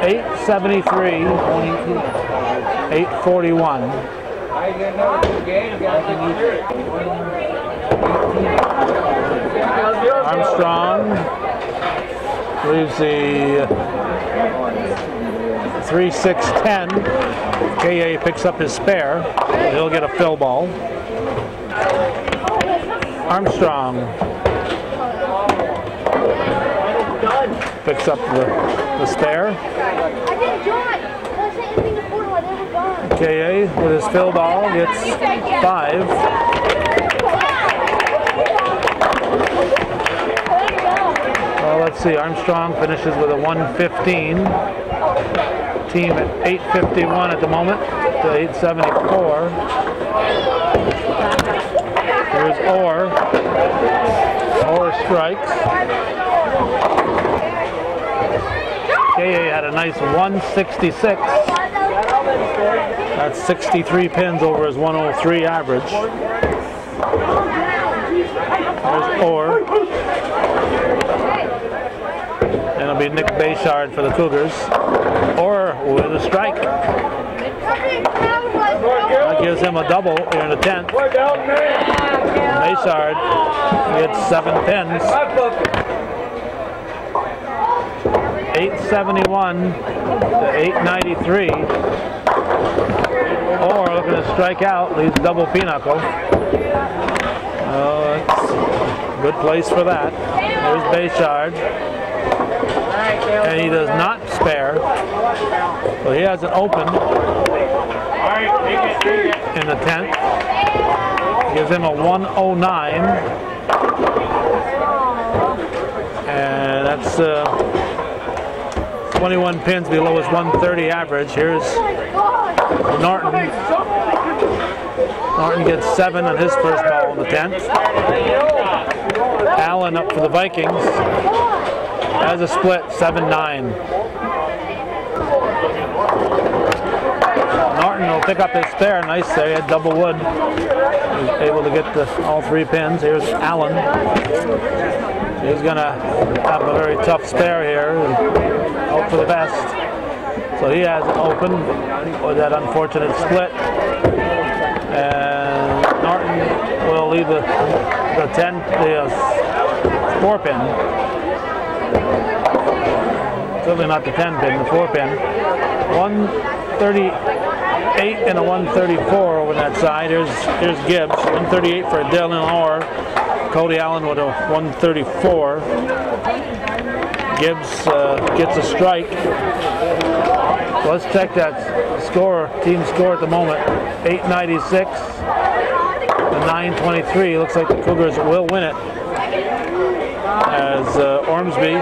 873, 841. Armstrong leaves the 3-6-10. K.A. picks up his spare. He'll get a fill ball. Armstrong picks up the spare. K.A. with his fill ball gets 5. Well, let's see. Armstrong finishes with a 115. Team at 851 at the moment to 874. Here's Orr. Orr strikes. K.A. had a nice 166. That's 63 pins over his 103 average. There's Orr. And it'll be Nick Bayshard for the Cougars. Orr with a strike. That gives him a double here in the 10th. Bayshard gets 7 pins. 871 to 893. Or looking to strike out, leaves double pinochle. Oh, that's a good place for that. There's Bayshard. And he does not spare. So he has an open in the 10th. Gives him a 109. And that's 21 pins below his 130 average. Here's Norton. Norton gets 7 on his first ball in the 10th. Allen up for the Vikings. Has a split, 7-9. Norton will will pick up his spare. Nice there. He had double wood. He was able to get all 3 pins. Here's Allen. He's going to have a very tough spare here. Hope for the best. So he has it open with that unfortunate split. And Norton will leave the 4 pin. Certainly not the 10 pin, the 4 pin. 138 and a 134 over that side. Here's Gibbs. 138 for Dylan Orr. Cody Allen with a 134. Gibbs gets a strike. So let's check that score, team score at the moment. 896 to 923. Looks like the Cougars will win it. As Ormsby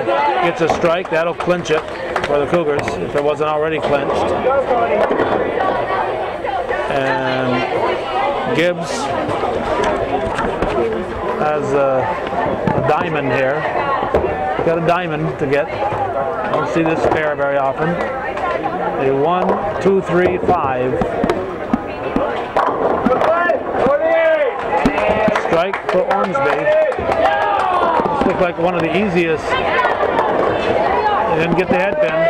gets a strike, that'll clinch it for the Cougars if it wasn't already clinched. And Gibbs has a diamond here. Got a diamond to get. I don't see this pair very often. A 1, 2, 3, 5. Strike for Ormsby. This looked like one of the easiest. He didn't get the head pin.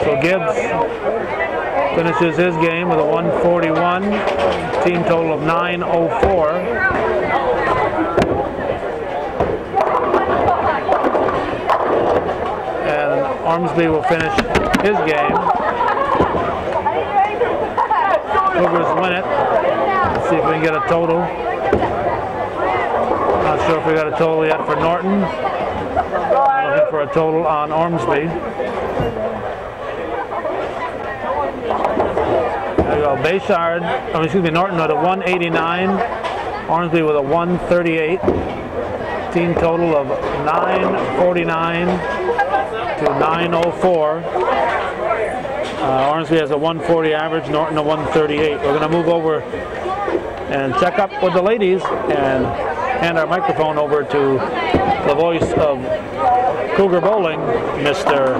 So Gibbs finishes his game with a 141. Team total of 904. And Ormsby will finish his game. Cougars win it. Let's see if we can get a total. Not sure if we got a total yet for Norton. Looking for a total on Ormsby. There we go. Bayshard, Norton with a 189. Ormsby with a 138. Team total of 949 to 904. Ormsby has a 140 average, Norton a 138. We're going to move over and check up with the ladies and hand our microphone over to the voice of Cougar Bowling, Mr.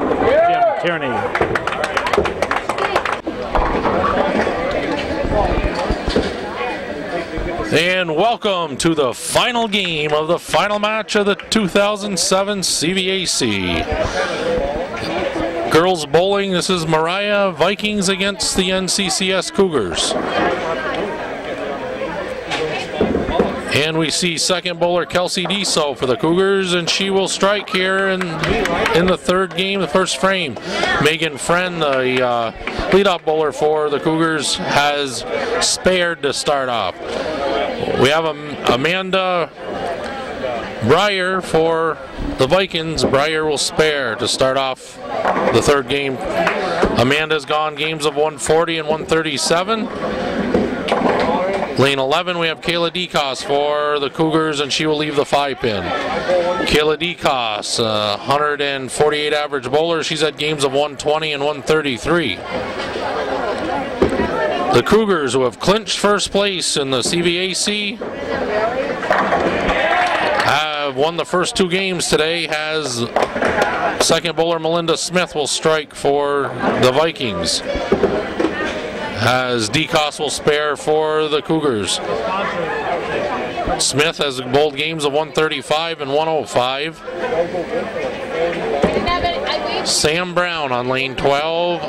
Jim Tierney. And welcome to the final game of the final match of the 2007 CVAC. Girls bowling, this is Moriah Vikings against the NCCS Cougars. And we see second bowler Kelsey Deso for the Cougars, and she will strike here in the third game, the first frame. Megan Friend, the leadoff bowler for the Cougars, has spared to start off. We have Amanda Breyer for the Vikings. Breyer will spare to start off the third game. Amanda's gone games of 140 and 137. Lane 11, we have Kayla DeCoss for the Cougars, and she will leave the 5 pin. Kayla DeCoss, 148 average bowler. She's at games of 120 and 133. The Cougars, who have clinched first place in the CVAC, have won the first 2 games today. Has second bowler Melinda Smith will strike for the Vikings. As DeCoss will spare for the Cougars. Smith has bowled games of 135 and 105. Sam Brown on lane 12.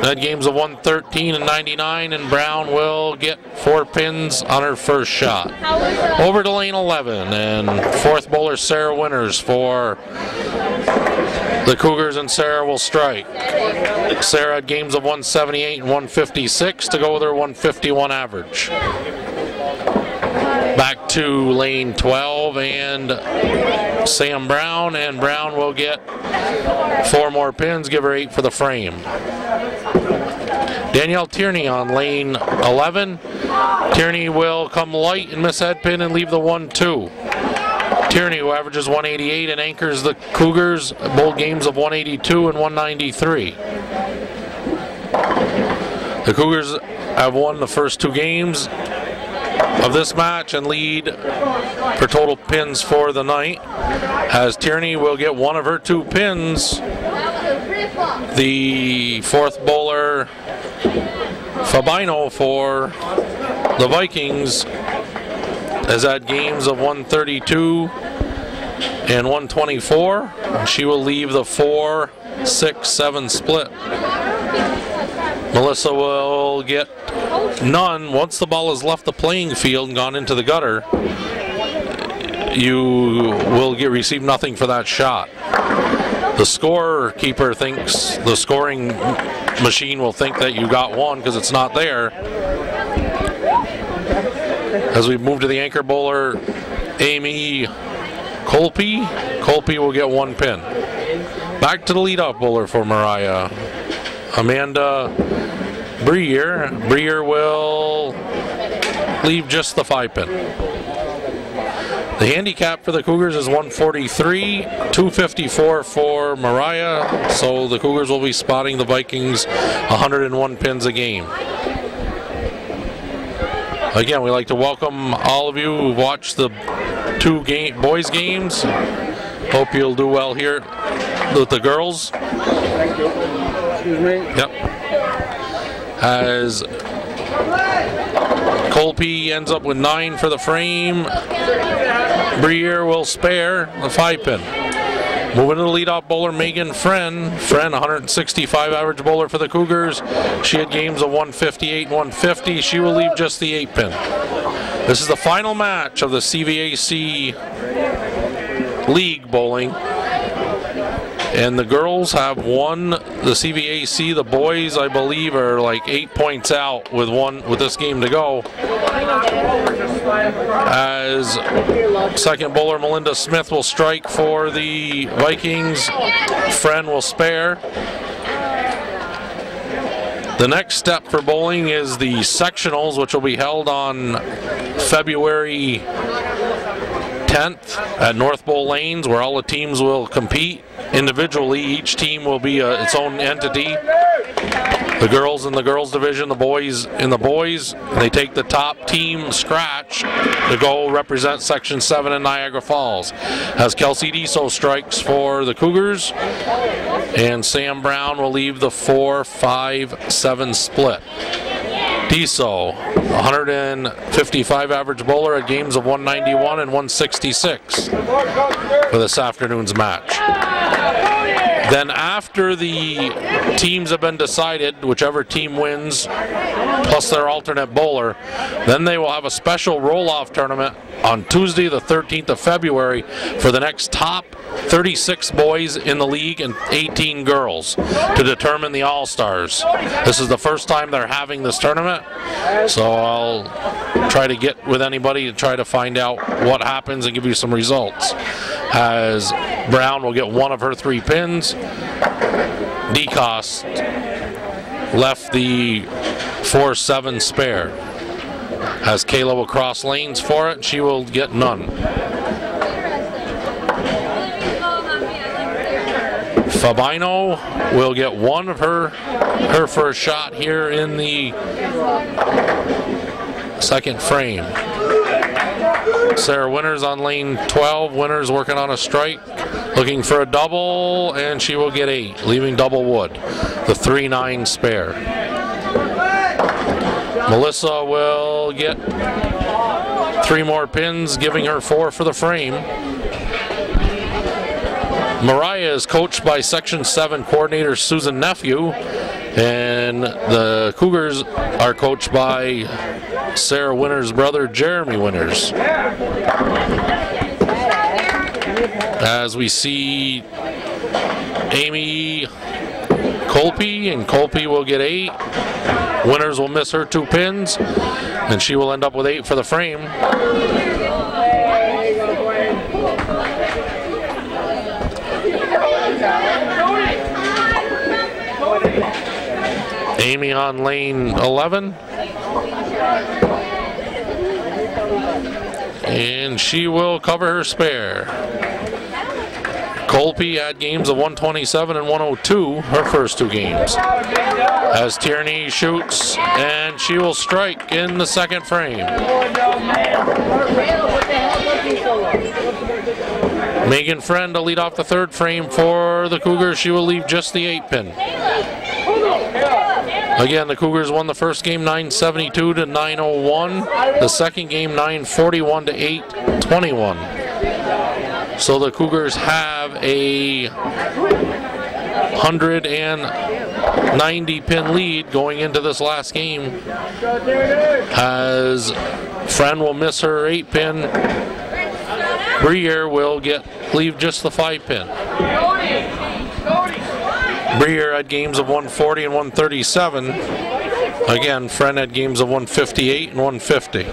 Had games of 113 and 99, and Brown will get 4 pins on her first shot. Over to lane 11, and fourth bowler Sarah Winters for the Cougars, and Sarah will strike. Sarah had games of 178 and 156 to go with her 151 average. Back to lane 12 and Sam Brown, and Brown will get 4 more pins, give her 8 for the frame. Danielle Tierney on lane 11. Tierney will come light and miss head pin and leave the 1-2. Tierney, who averages 188 and anchors the Cougars, bowl games of 182 and 193. The Cougars have won the first 2 games of this match and lead for total pins for the night, as Tierney will get 1 of her 2 pins. The fourth bowler Fabino for the Vikings has had games of 132 and 124. And she will leave the 4-6-7 split. Melissa will get none. Once the ball has left the playing field and gone into the gutter, you will receive nothing for that shot. The scorekeeper thinks, the scoring machine will think that you got one because it's not there. As we move to the anchor bowler, Amy Colpe. Colpe will get 1 pin. Back to the leadoff bowler for Moriah, Amanda Breer. Breer will leave just the 5 pin. The handicap for the Cougars is 143, 254 for Moriah, so the Cougars will be spotting the Vikings 101 pins a game. Again, we'd like to welcome all of you who've watched the 2 boys games. Hope you'll do well here with the girls. Thank you. Excuse me. Yep. As Colpe ends up with 9 for the frame, Breer will spare the 5 pin. Moving to the leadoff bowler, Megan Friend. Friend, 165 average bowler for the Cougars. She had games of 158 and 150. She will leave just the 8 pin. This is the final match of the CVAC League bowling. And the girls have won the CVAC. The boys, I believe, are like 8 points out with this game to go. As second bowler Melinda Smith will strike for the Vikings. Friend will spare. The next step for bowling is the sectionals, which will be held on February 10th at North Bowl Lanes, where all the teams will compete individually. Each team will be its own entity. The girls in the girls division, the boys in the boys. They take the top team scratch to go represent Section 7 in Niagara Falls. As Kelsey Deso strikes for the Cougars, and Sam Brown will leave the 4-5-7 split. Deso, 155 average bowler at games of 191 and 166 for this afternoon's match. Then after the teams have been decided, whichever team wins, plus their alternate bowler, then they will have a special roll-off tournament on Tuesday the 13th of February for the next top 36 boys in the league and 18 girls to determine the All-Stars. This is the first time they're having this tournament, so I'll try to get with anybody to try to find out what happens and give you some results. As Brown will get 1 of her 3 pins. DeCoste left the 4-7 spare. As Kayla will cross lanes for it, she will get none. Fabino will get 1 of her first shot here in the second frame. Sarah Winters on lane 12. Winters working on a strike, looking for a double, and she will get 8, leaving double wood, the 3-9 spare. Melissa will get 3 more pins, giving her 4 for the frame. Moriah is coached by Section 7 coordinator Susan Nephew, and the Cougars are coached by Sarah Winters' brother Jeremy Winters. As we see Amy Colpe, and Colpe will get 8. Winters will miss her 2 pins, and she will end up with 8 for the frame. Amy on lane 11. And she will cover her spare. Colpe had games of 127 and 102, her first 2 games. As Tierney shoots, and she will strike in the second frame. Megan Friend to lead off the 3rd frame for the Cougars. She will leave just the 8 pin. Again, the Cougars won the first game 972 to 901. The second game 941 to 821. So the Cougars have a 190 pin lead going into this last game, as Friend will miss her 8 pin. Briere will leave just the 5 pin. Briere had games of 140 and 137. Again, Friend had games of 158 and 150.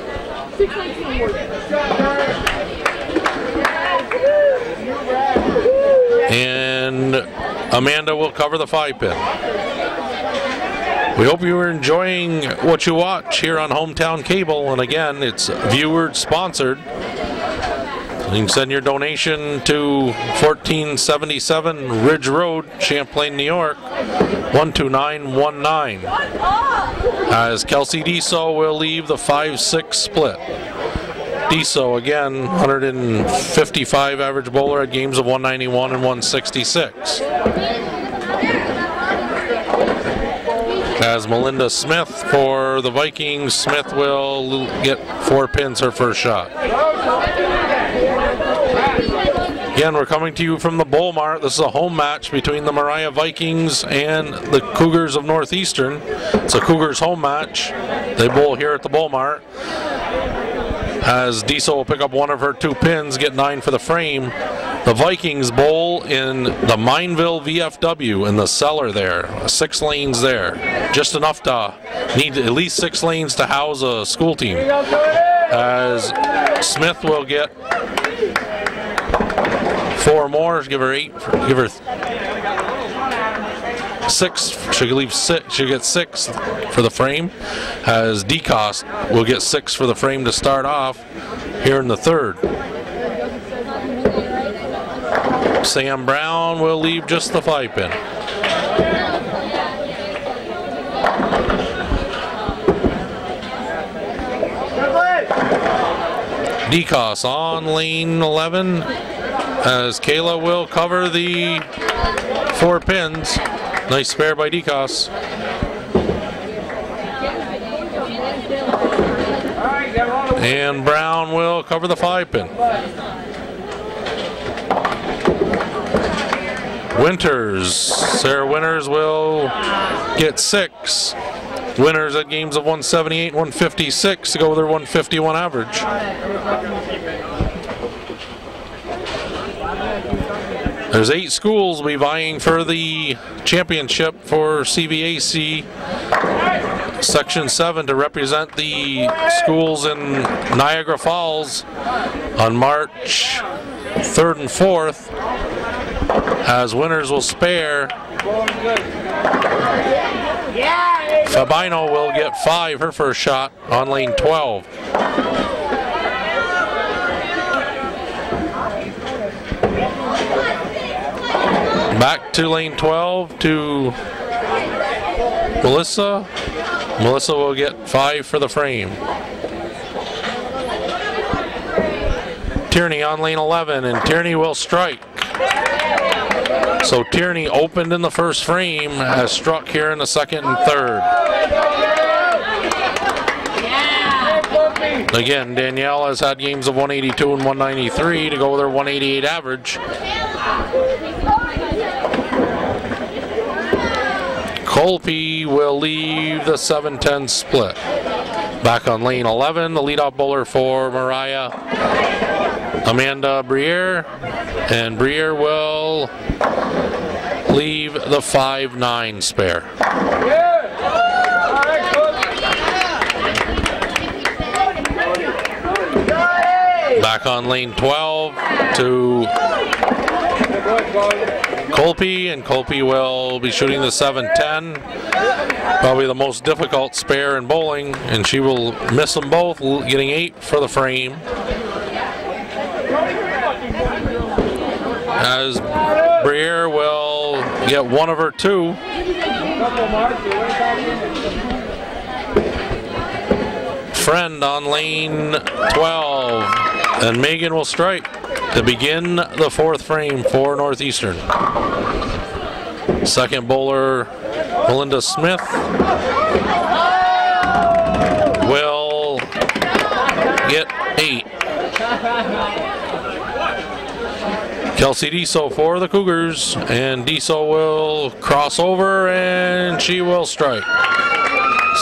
And Amanda will cover the 5 pin. We hope you are enjoying what you watch here on Hometown Cable, and again, it's viewer sponsored. You can send your donation to 1477 Ridge Road, Champlain, New York, 12919. As Kelsey Deso will leave the 5-6 split. Deso, again, 155 average bowler at games of 191 and 166. As Melinda Smith for the Vikings, Smith will get 4 pins her first shot. Again, we're coming to you from the Bowl Mart. This is a home match between the Moriah Vikings and the Cougars of Northeastern. It's a Cougars home match. They bowl here at the Bowl Mart. As Deso will pick up one of her 2 pins, get 9 for the frame. The Vikings bowl in the Mineville VFW in the cellar there. 6 lanes there. Just enough to need at least 6 lanes to house a school team. As Smith will get 4 more, give her 8, give her 6. She'll leave 6. She'll get 6 for the frame. As DeCoste will get 6 for the frame to start off here in the 3rd. Sam Brown will leave just the 5 pin. DeCoste on lane 11, as Kayla will cover the 4 pins. Nice spare by DeCoste. And Brown will cover the 5 pin. Winters, Sarah Winters will get 6. Winters at games of 178, 156 to go with her 151 average. There's 8 schools will be vying for the championship for CVAC Section 7 to represent the schools in Niagara Falls on March 3rd and 4th, as Winters will spare. Fabino will get 5, her first shot on lane 12. Back to lane 12 to Melissa. Melissa will get 5 for the frame. Tierney on lane 11, and Tierney will strike. So Tierney opened in the first frame, has struck here in the 2nd and 3rd. Again, Danielle has had games of 182 and 193 to go with her 188 average. Colby will leave the 7-10 split. Back on lane 11, the leadoff bowler for Moriah, Amanda Briere, and Briere will leave the 5-9 spare. Back on lane 12 to Colby, and Colby will be shooting the 7-10. Probably the most difficult spare in bowling, and she will miss them both, getting 8 for the frame. As Briere will get 1 of her 2. Friend on lane 12, and Megan will strike to begin the 4th frame for Northeastern. Second bowler Melinda Smith will get 8. Kelsey Deso for the Cougars, and Deso will cross over and she will strike.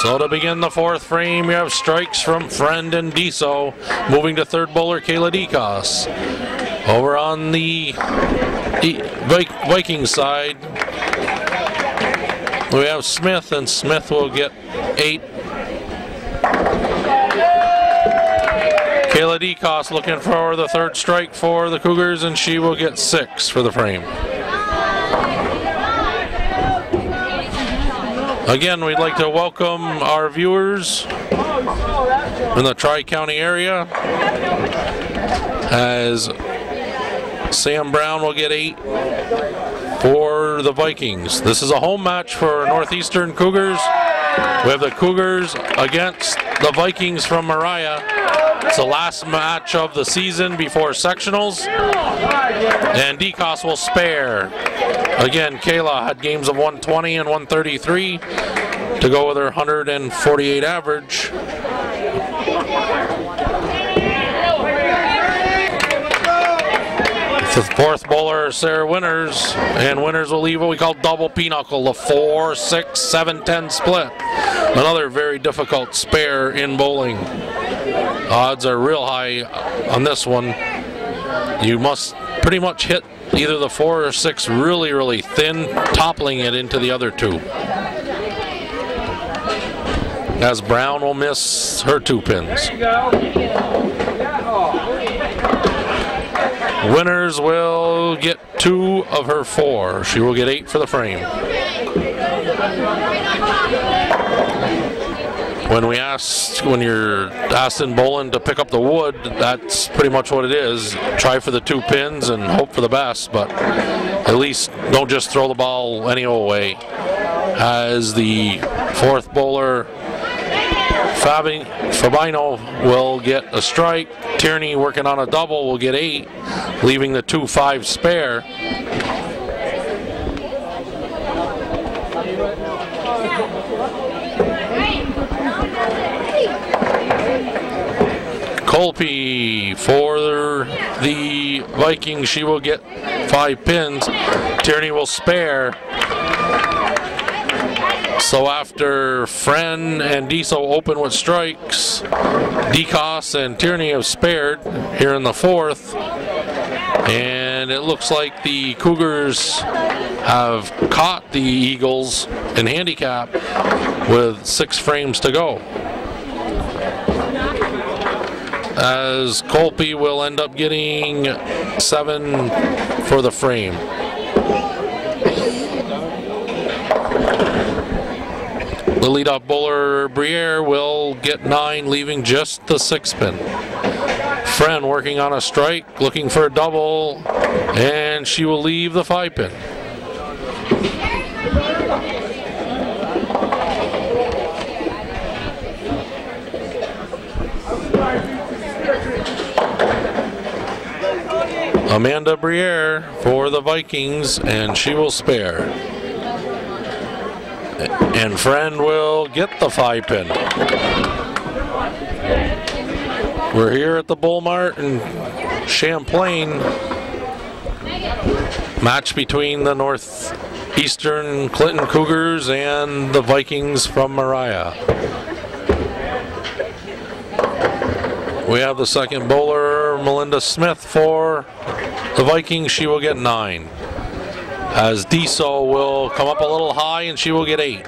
So to begin the 4th frame, we have strikes from Friend and Deso. Moving to third bowler, Kayla Decos. Over on the Vikings side, we have Smith, and Smith will get 8. Kayla Decos looking for the 3rd strike for the Cougars, and she will get 6 for the frame. Again, we'd like to welcome our viewers in the Tri-County area, as Sam Brown will get 8 for the Vikings. This is a home match for Northeastern Cougars. We have the Cougars against the Vikings from Moriah. It's the last match of the season before sectionals, and Decos will spare. Again, Kayla had games of 120 and 133 to go with her 148 average. The 4th bowler, Sarah Winters, and Winters will leave what we call double pinochle, the 4, 6, 7, 10 split. Another very difficult spare in bowling. Odds are real high on this one. You must pretty much hit either the 4 or 6 really, really thin, toppling it into the other 2. As Brown will miss her 2 pins. Winters will get 2 of her 4. She will get 8 for the frame. When you're asked in bowling to pick up the wood, that's pretty much what it is. Try for the 2 pins and hope for the best, but at least don't just throw the ball any old way. As the 4th bowler, Fabino will get a strike. Tierney working on a double will get 8, leaving the 2-5 spare. Colby for the Vikings, she will get 5 pins. Tierney will spare. So after Friend and Deso open with strikes, Decos and Tierney have spared here in the 4th. And it looks like the Cougars have caught the Eagles in handicap with 6 frames to go. As Colby will end up getting 7 for the frame. The leadoff bowler, Briere, will get 9, leaving just the 6 pin. Friend working on a strike, looking for a double, and she will leave the 5 pin. Amanda Briere for the Vikings, and she will spare. And Friend will get the 5 pin. We're here at the Bowl Mart in Champlain. Match between the Northeastern Clinton Cougars and the Vikings from Moriah. We have the 2nd bowler, Melinda Smith, for the Vikings. She will get 9. As Deso will come up a little high, and she will get 8.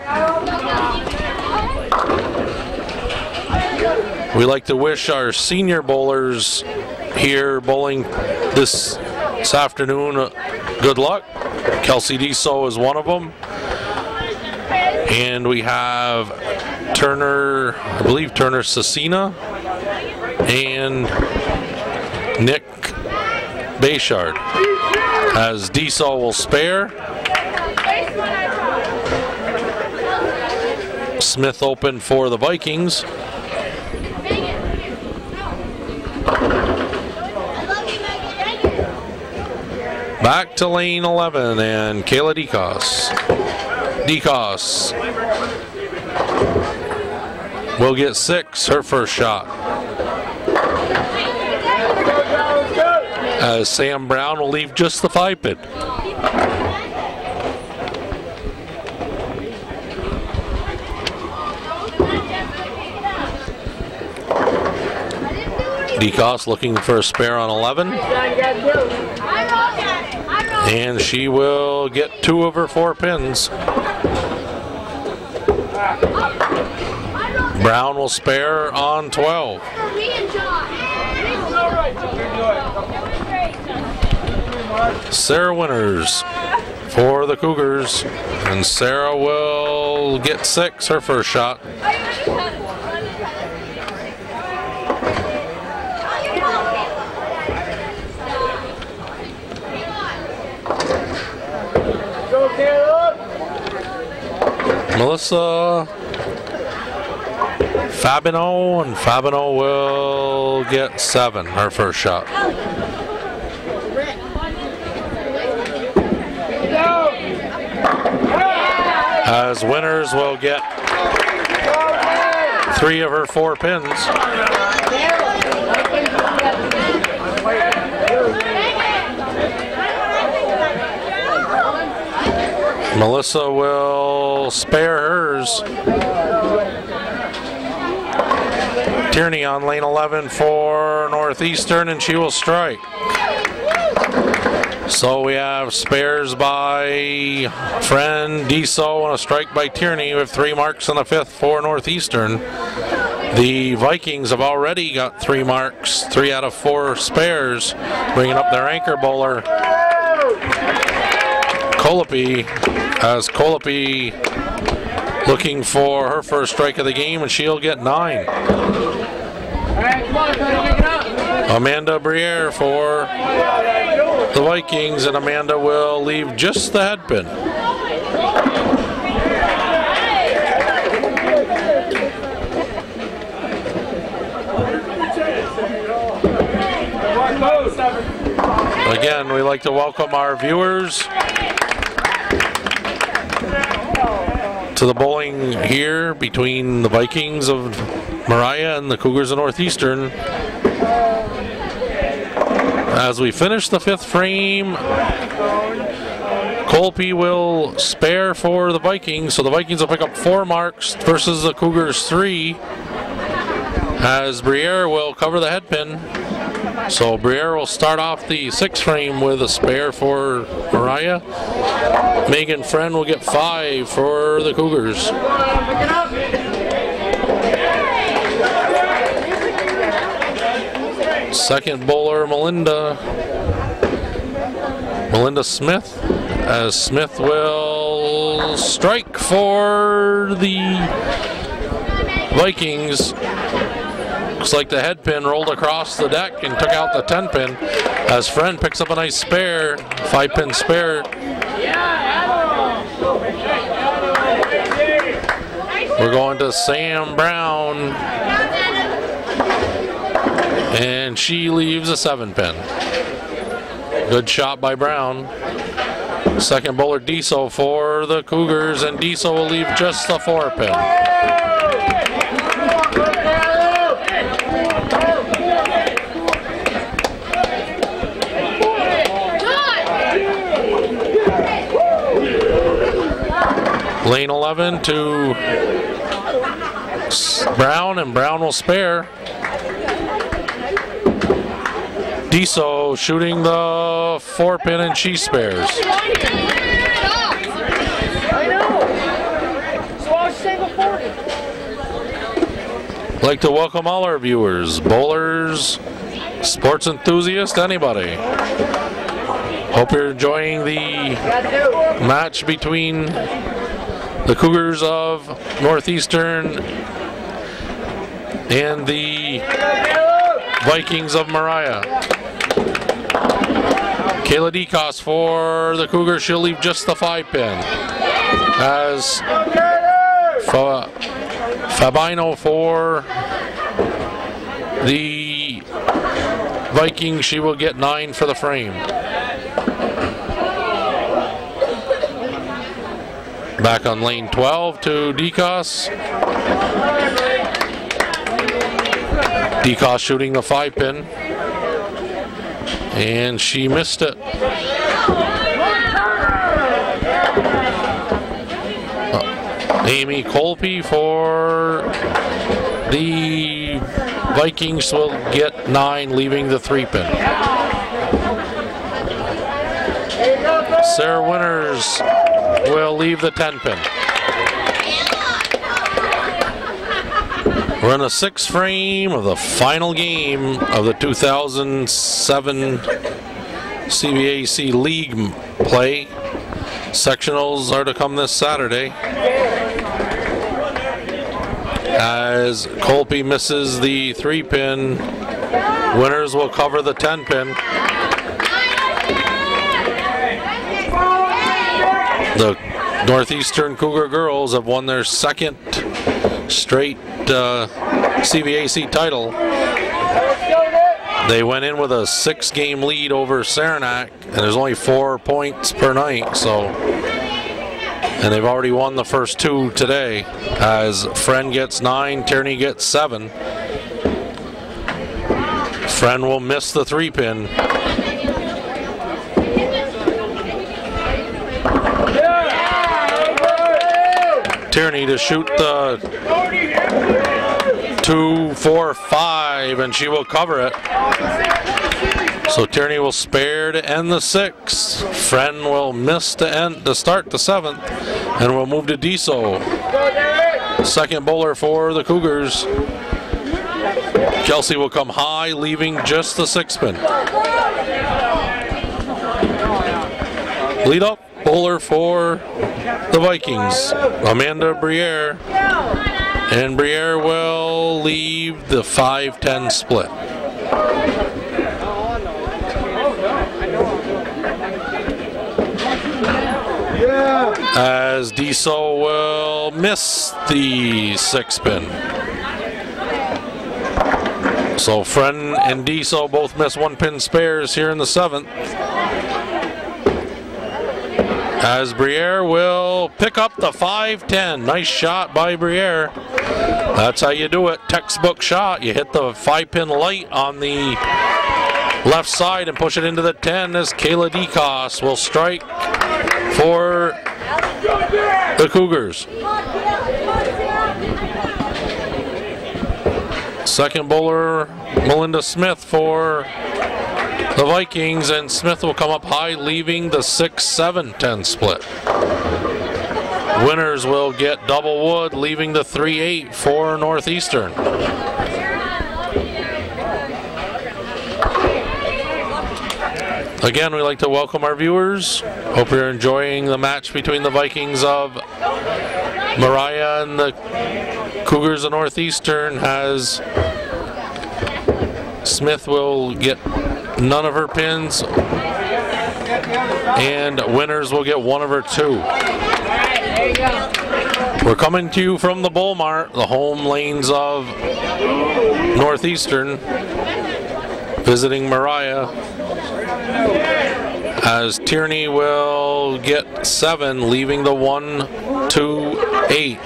We like to wish our senior bowlers here bowling this afternoon good luck. Kelsey Deso is one of them. And we have Turner, I believe Turner Cecina, and Nick Bayshard. As Deso will spare. Smith open for the Vikings. Back to lane 11 and Kayla Decos. DeCoss will get 6, her first shot. As Sam Brown will leave just the 5-pin. DeCoss looking for a spare on 11. And she will get 2 of her 4 pins. Brown will spare on 12. Sarah Winters for the Cougars. And Sarah will get 6, her first shot. Melissa Fabino, and Fabino will get 7, her first shot. As Winters will get 3 of her 4 pins. Melissa will spare hers. Tierney on lane 11 for Northeastern, and she will strike. So we have spares by Friend, Deso, and a strike by Tierney with 3 marks on the 5th for Northeastern. The Vikings have already got 3 marks, 3 out of 4 spares, bringing up their anchor bowler, Colapi, as Colapi looking for her first strike of the game, and she'll get 9. Amanda Briere for the Vikings, and Amanda will leave just the head pin. Again, we like to welcome our viewers to the bowling here between the Vikings of Moriah and the Cougars of Northeastern. As we finish the 5th frame, Colby will spare for the Vikings, so the Vikings will pick up 4 marks versus the Cougars 3, as Briere will cover the head pin. So Briere will start off the 6th frame with a spare for Moriah. Megan Friend will get 5 for the Cougars. Second bowler, Melinda Smith, as Smith will strike for the Vikings. Looks like the head pin rolled across the deck and took out the 10 pin, as Friend picks up a nice spare, 5-pin spare. We're going to Sam Brown, and she leaves a 7-pin. Good shot by Brown. Second bowler Deso for the Cougars, and Deso will leave just the 4-pin. Lane 11 to Brown, and Brown will spare. Deso shooting the 4-pin, and she spares. I'd like to welcome all our viewers, bowlers, sports enthusiasts, anybody. Hope you're enjoying the match between the Cougars of Northeastern and the Vikings of Moriah. Kayla DeCoss for the Cougars, she'll leave just the 5-pin. As Fabino for the Vikings, she will get 9 for the frame. Back on lane 12 to DeCoss. DeCoss shooting the 5-pin. And she missed it. Amy Colby for the Vikings will get 9, leaving the 3-pin. Sarah Winters will leave the 10-pin. We're in the 6th frame of the final game of the 2007 CVAC League play. Sectionals are to come this Saturday. As Colby misses the 3-pin, Winters will cover the 10-pin. The Northeastern Cougar girls have won their 2nd straight CVAC title. They went in with a 6-game lead over Saranac, and there's only 4 points per night, so, and they've already won the first 2 today, as Friend gets 9, Tierney gets 7. Friend will miss the 3-pin. Tierney to shoot the 2, 4, 5, and she will cover it. So Tierney will spare to end the 6th. Friend will miss to start the 7th, and will move to Deso. 2nd bowler for the Cougars. Kelsey will come high, leaving just the 6-pin. Lead up bowler for the Vikings, Amanda Briere, and Briere will leave the 5-10 split. As Deso will miss the 6-pin. So Friend and Deso both miss 1-pin spares here in the 7th. As Briere will pick up the 5-10. Nice shot by Briere. That's how you do it. Textbook shot. You hit the 5-pin light on the left side and push it into the 10 as Kayla DeCoss will strike for the Cougars. 2nd bowler, Melinda Smith for the Vikings, and Smith will come up high, leaving the 6-7-10 split. Winters will get double wood, leaving the 3-8 for Northeastern. Again, we'd like to welcome our viewers. Hope you're enjoying the match between the Vikings of Moriah and the Cougars of Northeastern, as Smith will get none of her pins, and Winters will get 1 of her 2. We're coming to you from the Bowl Mart, the home lanes of Northeastern, visiting Moriah, as Tierney will get 7, leaving the 1-2-8.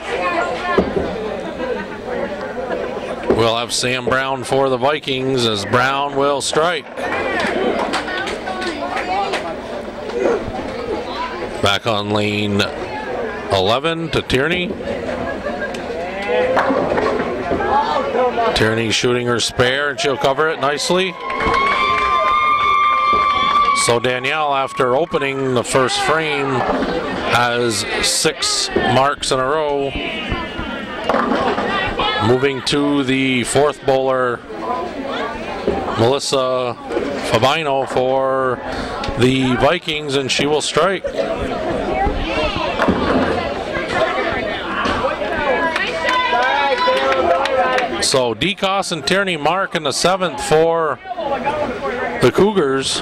We'll have Sam Brown for the Vikings, as Brown will strike. Back on lane 11 to Tierney. Tierney shooting her spare, and she'll cover it nicely. So Danielle, after opening the first frame, has 6 marks in a row. Moving to the 4th bowler, Melissa Fabino for the Vikings, and she will strike. So DeCoss and Tierney mark in the 7th for the Cougars.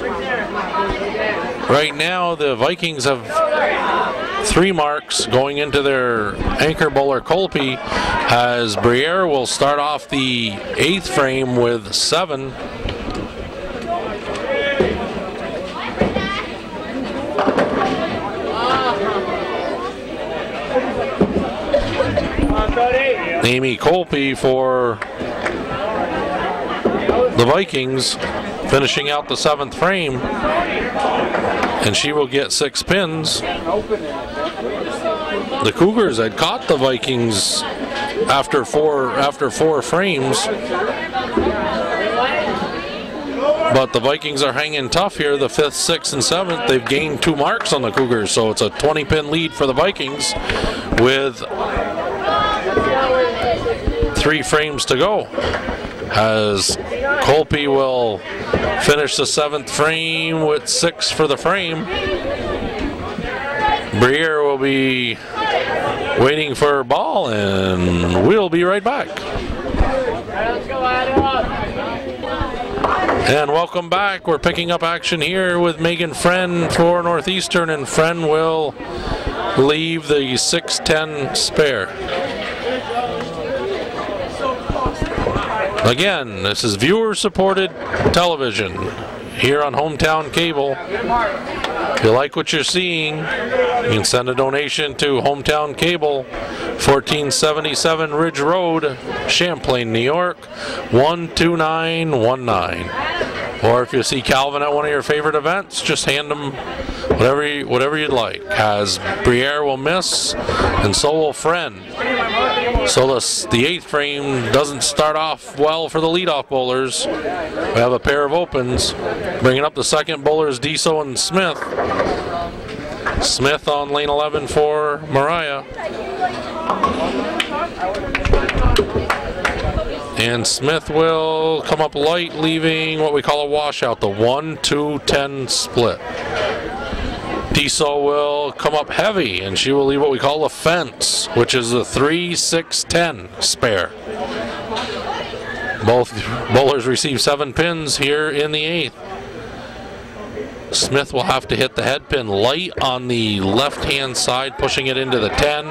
Right now the Vikings have 3 marks going into their anchor bowler Colby, as Briere will start off the 8th frame with 7. Amy Colby for the Vikings, finishing out the 7th frame, and she will get 6 pins. The Cougars had caught the Vikings after four frames, but the Vikings are hanging tough here. The 5th, 6th, and 7th, they've gained 2 marks on the Cougars, so it's a 20-pin lead for the Vikings with 3 frames to go, as Colby will finish the 7th frame with 6 for the frame. Briere will be waiting for her ball, and we'll be right back. And welcome back. We're picking up action here with Megan Friend for Northeastern, and Friend will leave the 6-10 spare. Again, this is viewer-supported television here on Hometown Cable. If you like what you're seeing, you can send a donation to Hometown Cable, 1477 Ridge Road, Champlain, New York, 12919. Or if you see Calvin at one of your favorite events, just hand him whatever you'd like. As Briere will miss, and so will Friend. So the 8th frame doesn't start off well for the leadoff bowlers. We have a pair of opens. Bringing up the 2nd bowlers, Deso and Smith. Smith on lane 11 for Moriah. And Smith will come up light, leaving what we call a washout, the 1-2-10 split. Deso will come up heavy, and she will leave what we call a fence, which is the 3-6-10 spare. Both bowlers receive 7 pins here in the 8th. Smith will have to hit the head pin light on the left-hand side, pushing it into the 10,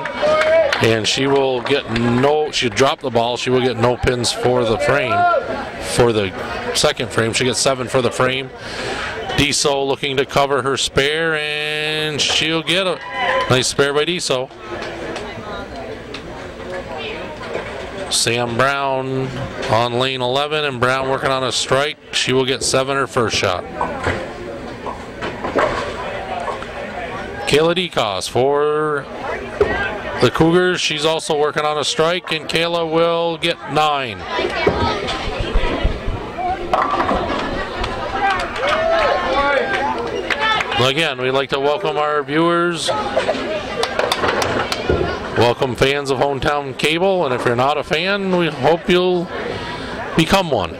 and she will get she'll drop the ball, she will get no pins for the frame. For the 2nd frame, she gets 7 for the frame. Deso looking to cover her spare, and she'll get a nice spare by Deso. Sam Brown on lane 11, and Brown working on a strike. She will get 7 her first shot. Kayla DeCos for the Cougars. She's also working on a strike, and Kayla will get 9. Again, we'd like to welcome our viewers, welcome fans of Hometown Cable, and if you're not a fan, we hope you'll become one.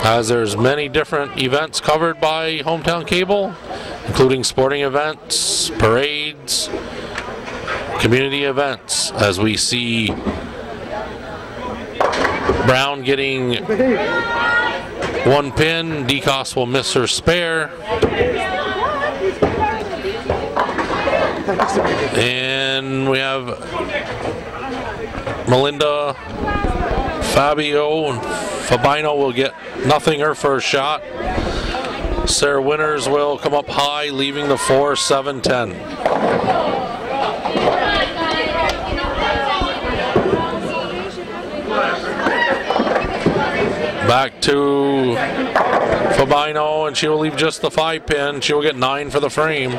As there's many different events covered by Hometown Cable, including sporting events, parades, community events, as we see Brown getting 1 pin. DeCos will miss her spare. And we have Melinda Fabio and Fabino will get nothing her first shot. Sarah Winters will come up high, leaving the 4-7-10. Back to Fabino, and she will leave just the 5 pin. She will get 9 for the frame.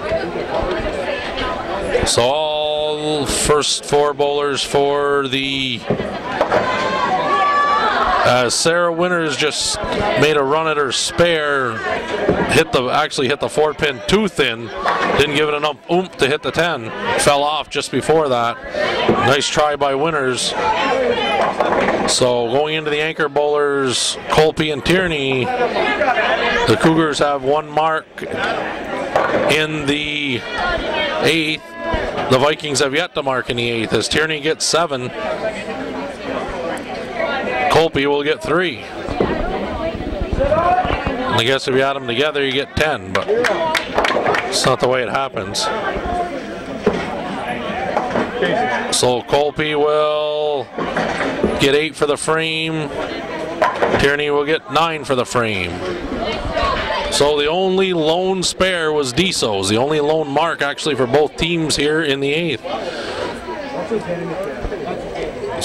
So all first 4 bowlers for the Sarah Winters just made a run at her spare, actually hit the 4 pin too thin, didn't give it enough oomph to hit the 10, fell off just before that. Nice try by Winters. So going into the anchor bowlers, Colby and Tierney, the Cougars have 1 mark in the 8th. The Vikings have yet to mark in the 8th, as Tierney gets 7. Colby will get 3. I guess if you add them together, you get 10, but it's not the way it happens. So Colby will get 8 for the frame. Tierney will get 9 for the frame. So the only lone spare was Deso's, the only lone mark actually for both teams here in the 8th.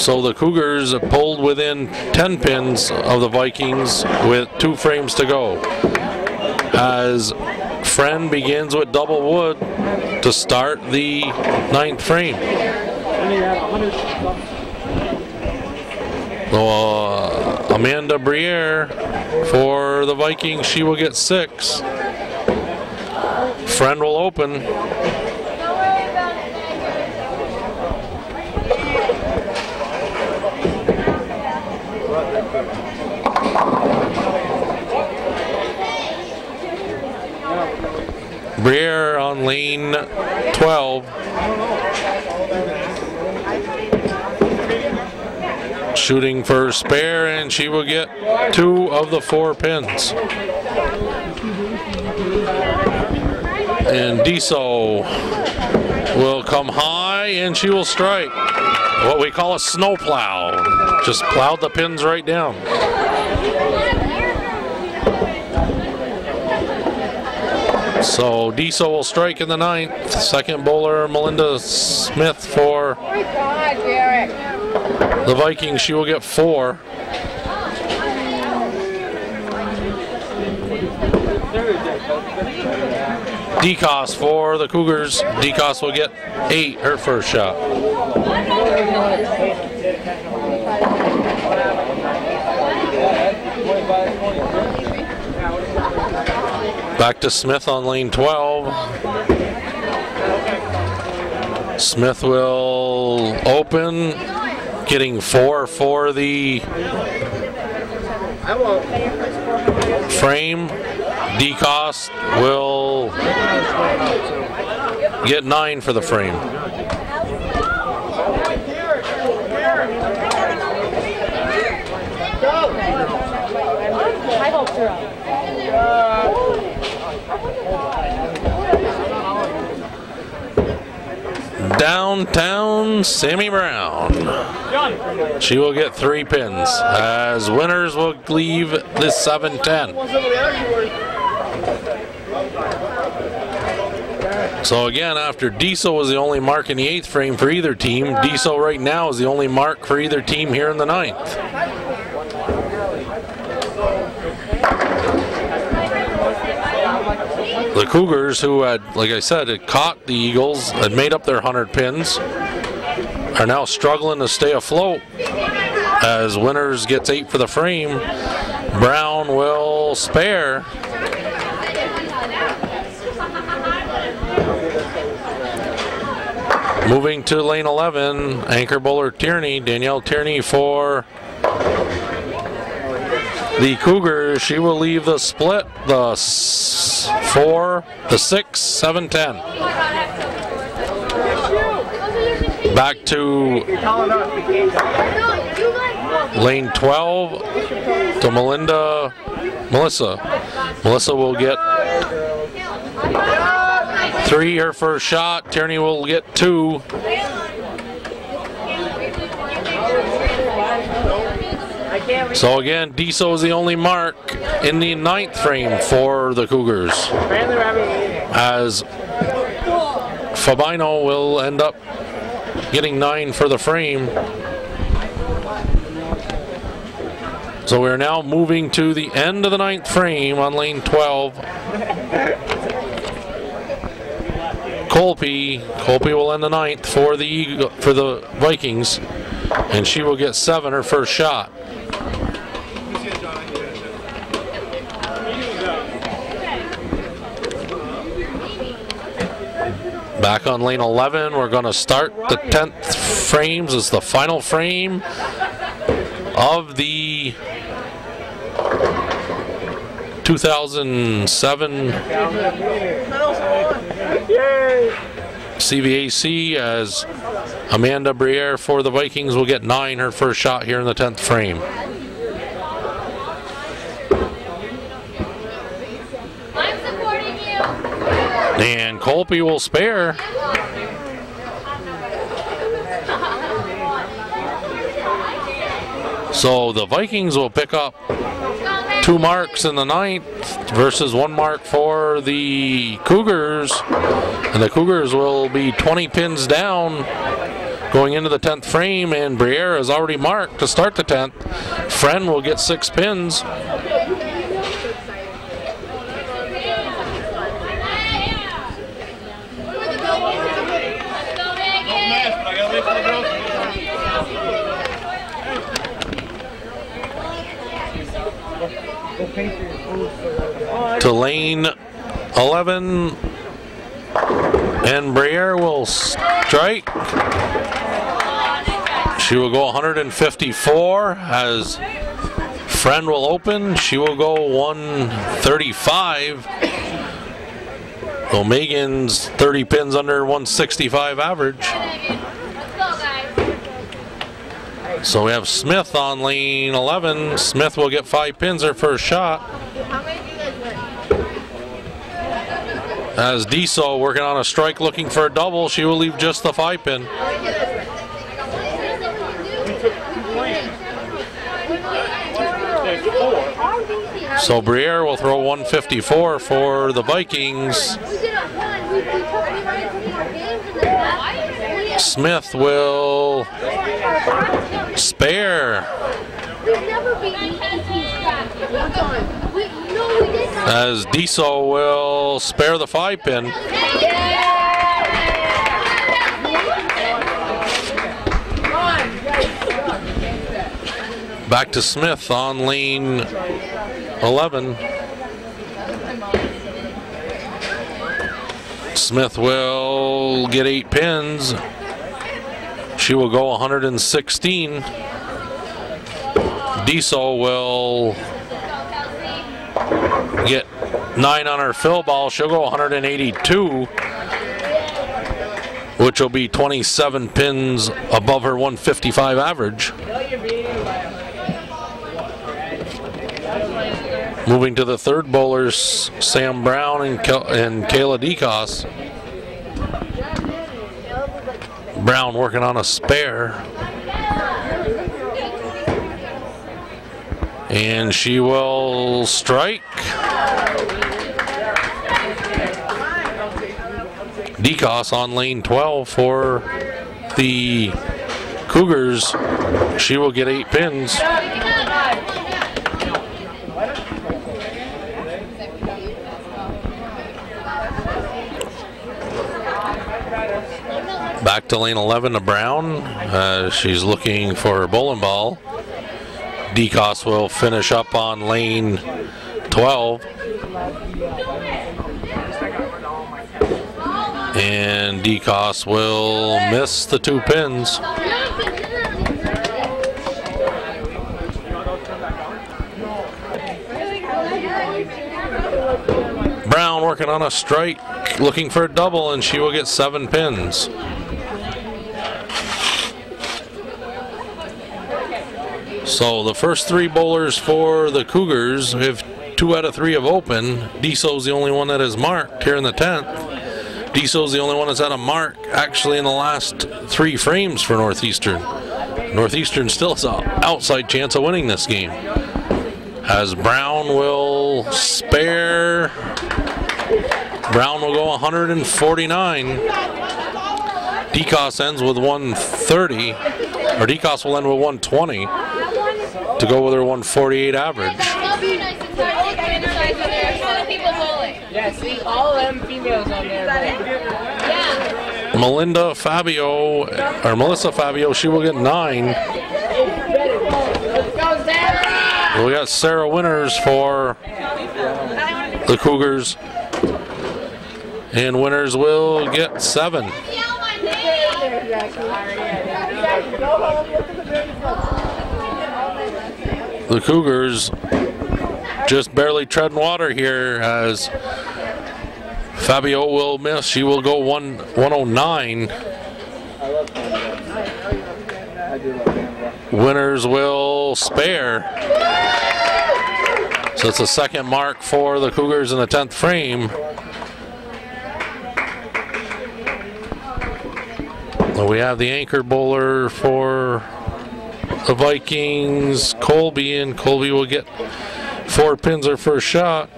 So the Cougars have pulled within 10 pins of the Vikings with 2 frames to go. As Friend begins with double wood to start the 9th frame. Amanda Briere for the Vikings, she will get 6. Friend will open. Briere on lane 12. Shooting for spare, and she will get 2 of the 4 pins. And Deso will come high, and she will strike. What we call a snow plow. Just plowed the pins right down. So Deso will strike in the 9th. Second bowler, Melinda Smith for the Vikings. She will get 4. DeCoste for the Cougars. DeCoste will get 8, her first shot. Back to Smith on lane 12. Smith will open, getting 4 for the frame. DeCoste will get 9 for the frame. Downtown Sammy Brown. She will get 3 pins, as winners will leave this 7-10. So again, after Deso was the only mark in the 8th frame for either team, Deso right now is the only mark for either team here in the 9th. The Cougars, who had, like I said, had caught the Eagles, had made up their 100 pins, are now struggling to stay afloat as winners gets 8 for the frame. Brown will spare. Moving to lane 11, anchor bowler Tierney, Danielle Tierney for the Cougars. She will leave the split, the 4, the 6, 7, 10. Back to lane 12 to Melissa. Melissa will get 3, her first shot. Tierney will get 2. So again, Deso is the only mark in the 9th frame for the Cougars, as Fabino will end up getting 9 for the frame. So we're now moving to the end of the 9th frame on lane 12. Colby will end the 9th for the Vikings, and she will get 7, her first shot. Back on lane 11, we're going to start the 10th frames as the final frame of the 2007 CVAC, as Amanda Briere for the Vikings will get 9, her first shot here in the 10th frame. And Colby will spare. So the Vikings will pick up 2 marks in the 9th versus 1 mark for the Cougars. And the Cougars will be 20 pins down going into the 10th frame, and Briere is already marked to start the 10th. Friend will get 6 pins. To lane 11, and Briere will strike. She will go 154 as Friend will open. She will go 135. So Megan's 30 pins under 165 average. So we have Smith on lane 11. Smith will get 5 pins her first shot. As Diesel working on a strike looking for a double, she will leave just the 5 pin. So Briere will throw 154 for the Vikings. Smith will spare as Diesel will spare the 5 pin. Back to Smith on lane 11. Smith will get 8 pins. She will go 116. Diesel will get 9 on her fill ball. She'll go 182, which will be 27 pins above her 155 average. Moving to the third bowlers, Sam Brown and Kayla DeCoss. Brown working on a spare. And she will strike. DeCoss on lane 12 for the Cougars. She will get 8 pins. Back to lane 11 to Brown. She's looking for her bowling ball. DeCoss will finish up on lane 12. And DeCoss will miss the 2 pins. Brown working on a strike, looking for a double, and she will get 7 pins. So the first 3 bowlers for the Cougars, if 2 out of 3 have opened, Diesel's the only one that is marked here in the 10th. Diesel's the only one that's had a mark actually in the last 3 frames for Northeastern. Northeastern still has an outside chance of winning this game. As Brown will spare. Brown will go 149. DeCoss ends with 130, or DeCoss will end with 120 to go with her 148 average. Yeah, see all them females on there. Yeah. Melinda Fabio, or Melissa Fabio, she will get 9. We got Sarah Winters for the Cougars, and Winters will get 7. The Cougars just barely treading water here as Fabio will miss. She will go 109. Winters will spare. So it's a second mark for the Cougars in the 10th frame. We have the anchor bowler for the Vikings, Colby, and Colby will get 4 pins her first shot.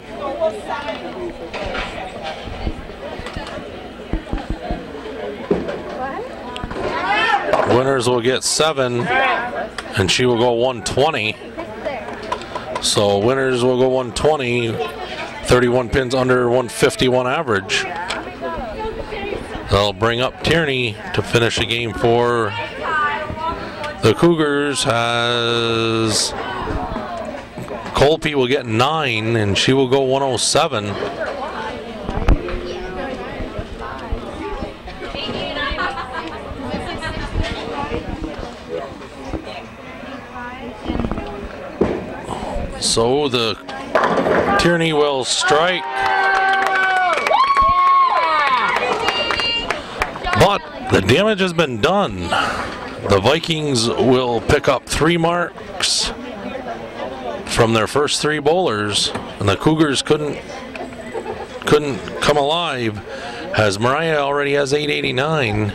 Winners will get 7, and she will go 120. So winners will go 120, 31 pins under 151 average. That'll bring up Tierney to finish the game for the Cougars. Has Colby will get 9, and she will go 107. So the Tierney will strike, but the damage has been done. The Vikings will pick up 3 marks from their first 3 bowlers, and the Cougars couldn't come alive, as Moriah already has 889.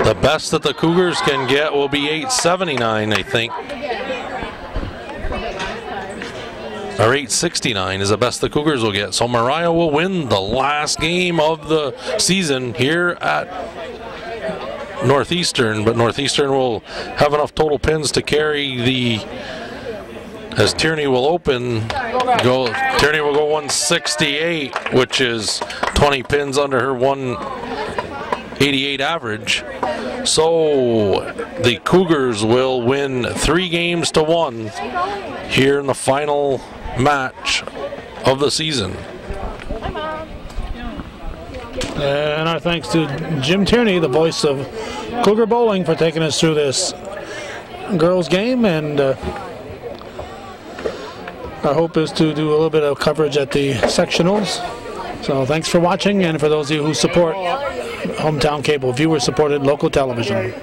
The best that the Cougars can get will be 879, I think. Or 869 is the best the Cougars will get. So Moriah will win the last game of the season here at Northeastern, but Northeastern will have enough total pins to carry the, as Tierney will open, Tierney will go 168, which is 20 pins under her 188 average. So the Cougars will win 3 games to 1 here in the final match of the season. And our thanks to Jim Tierney, the voice of Cougar Bowling, for taking us through this girls game, and our hope is to do a little bit of coverage at the sectionals. So thanks for watching, and for those of you who support Hometown Cable, viewer-supported local television.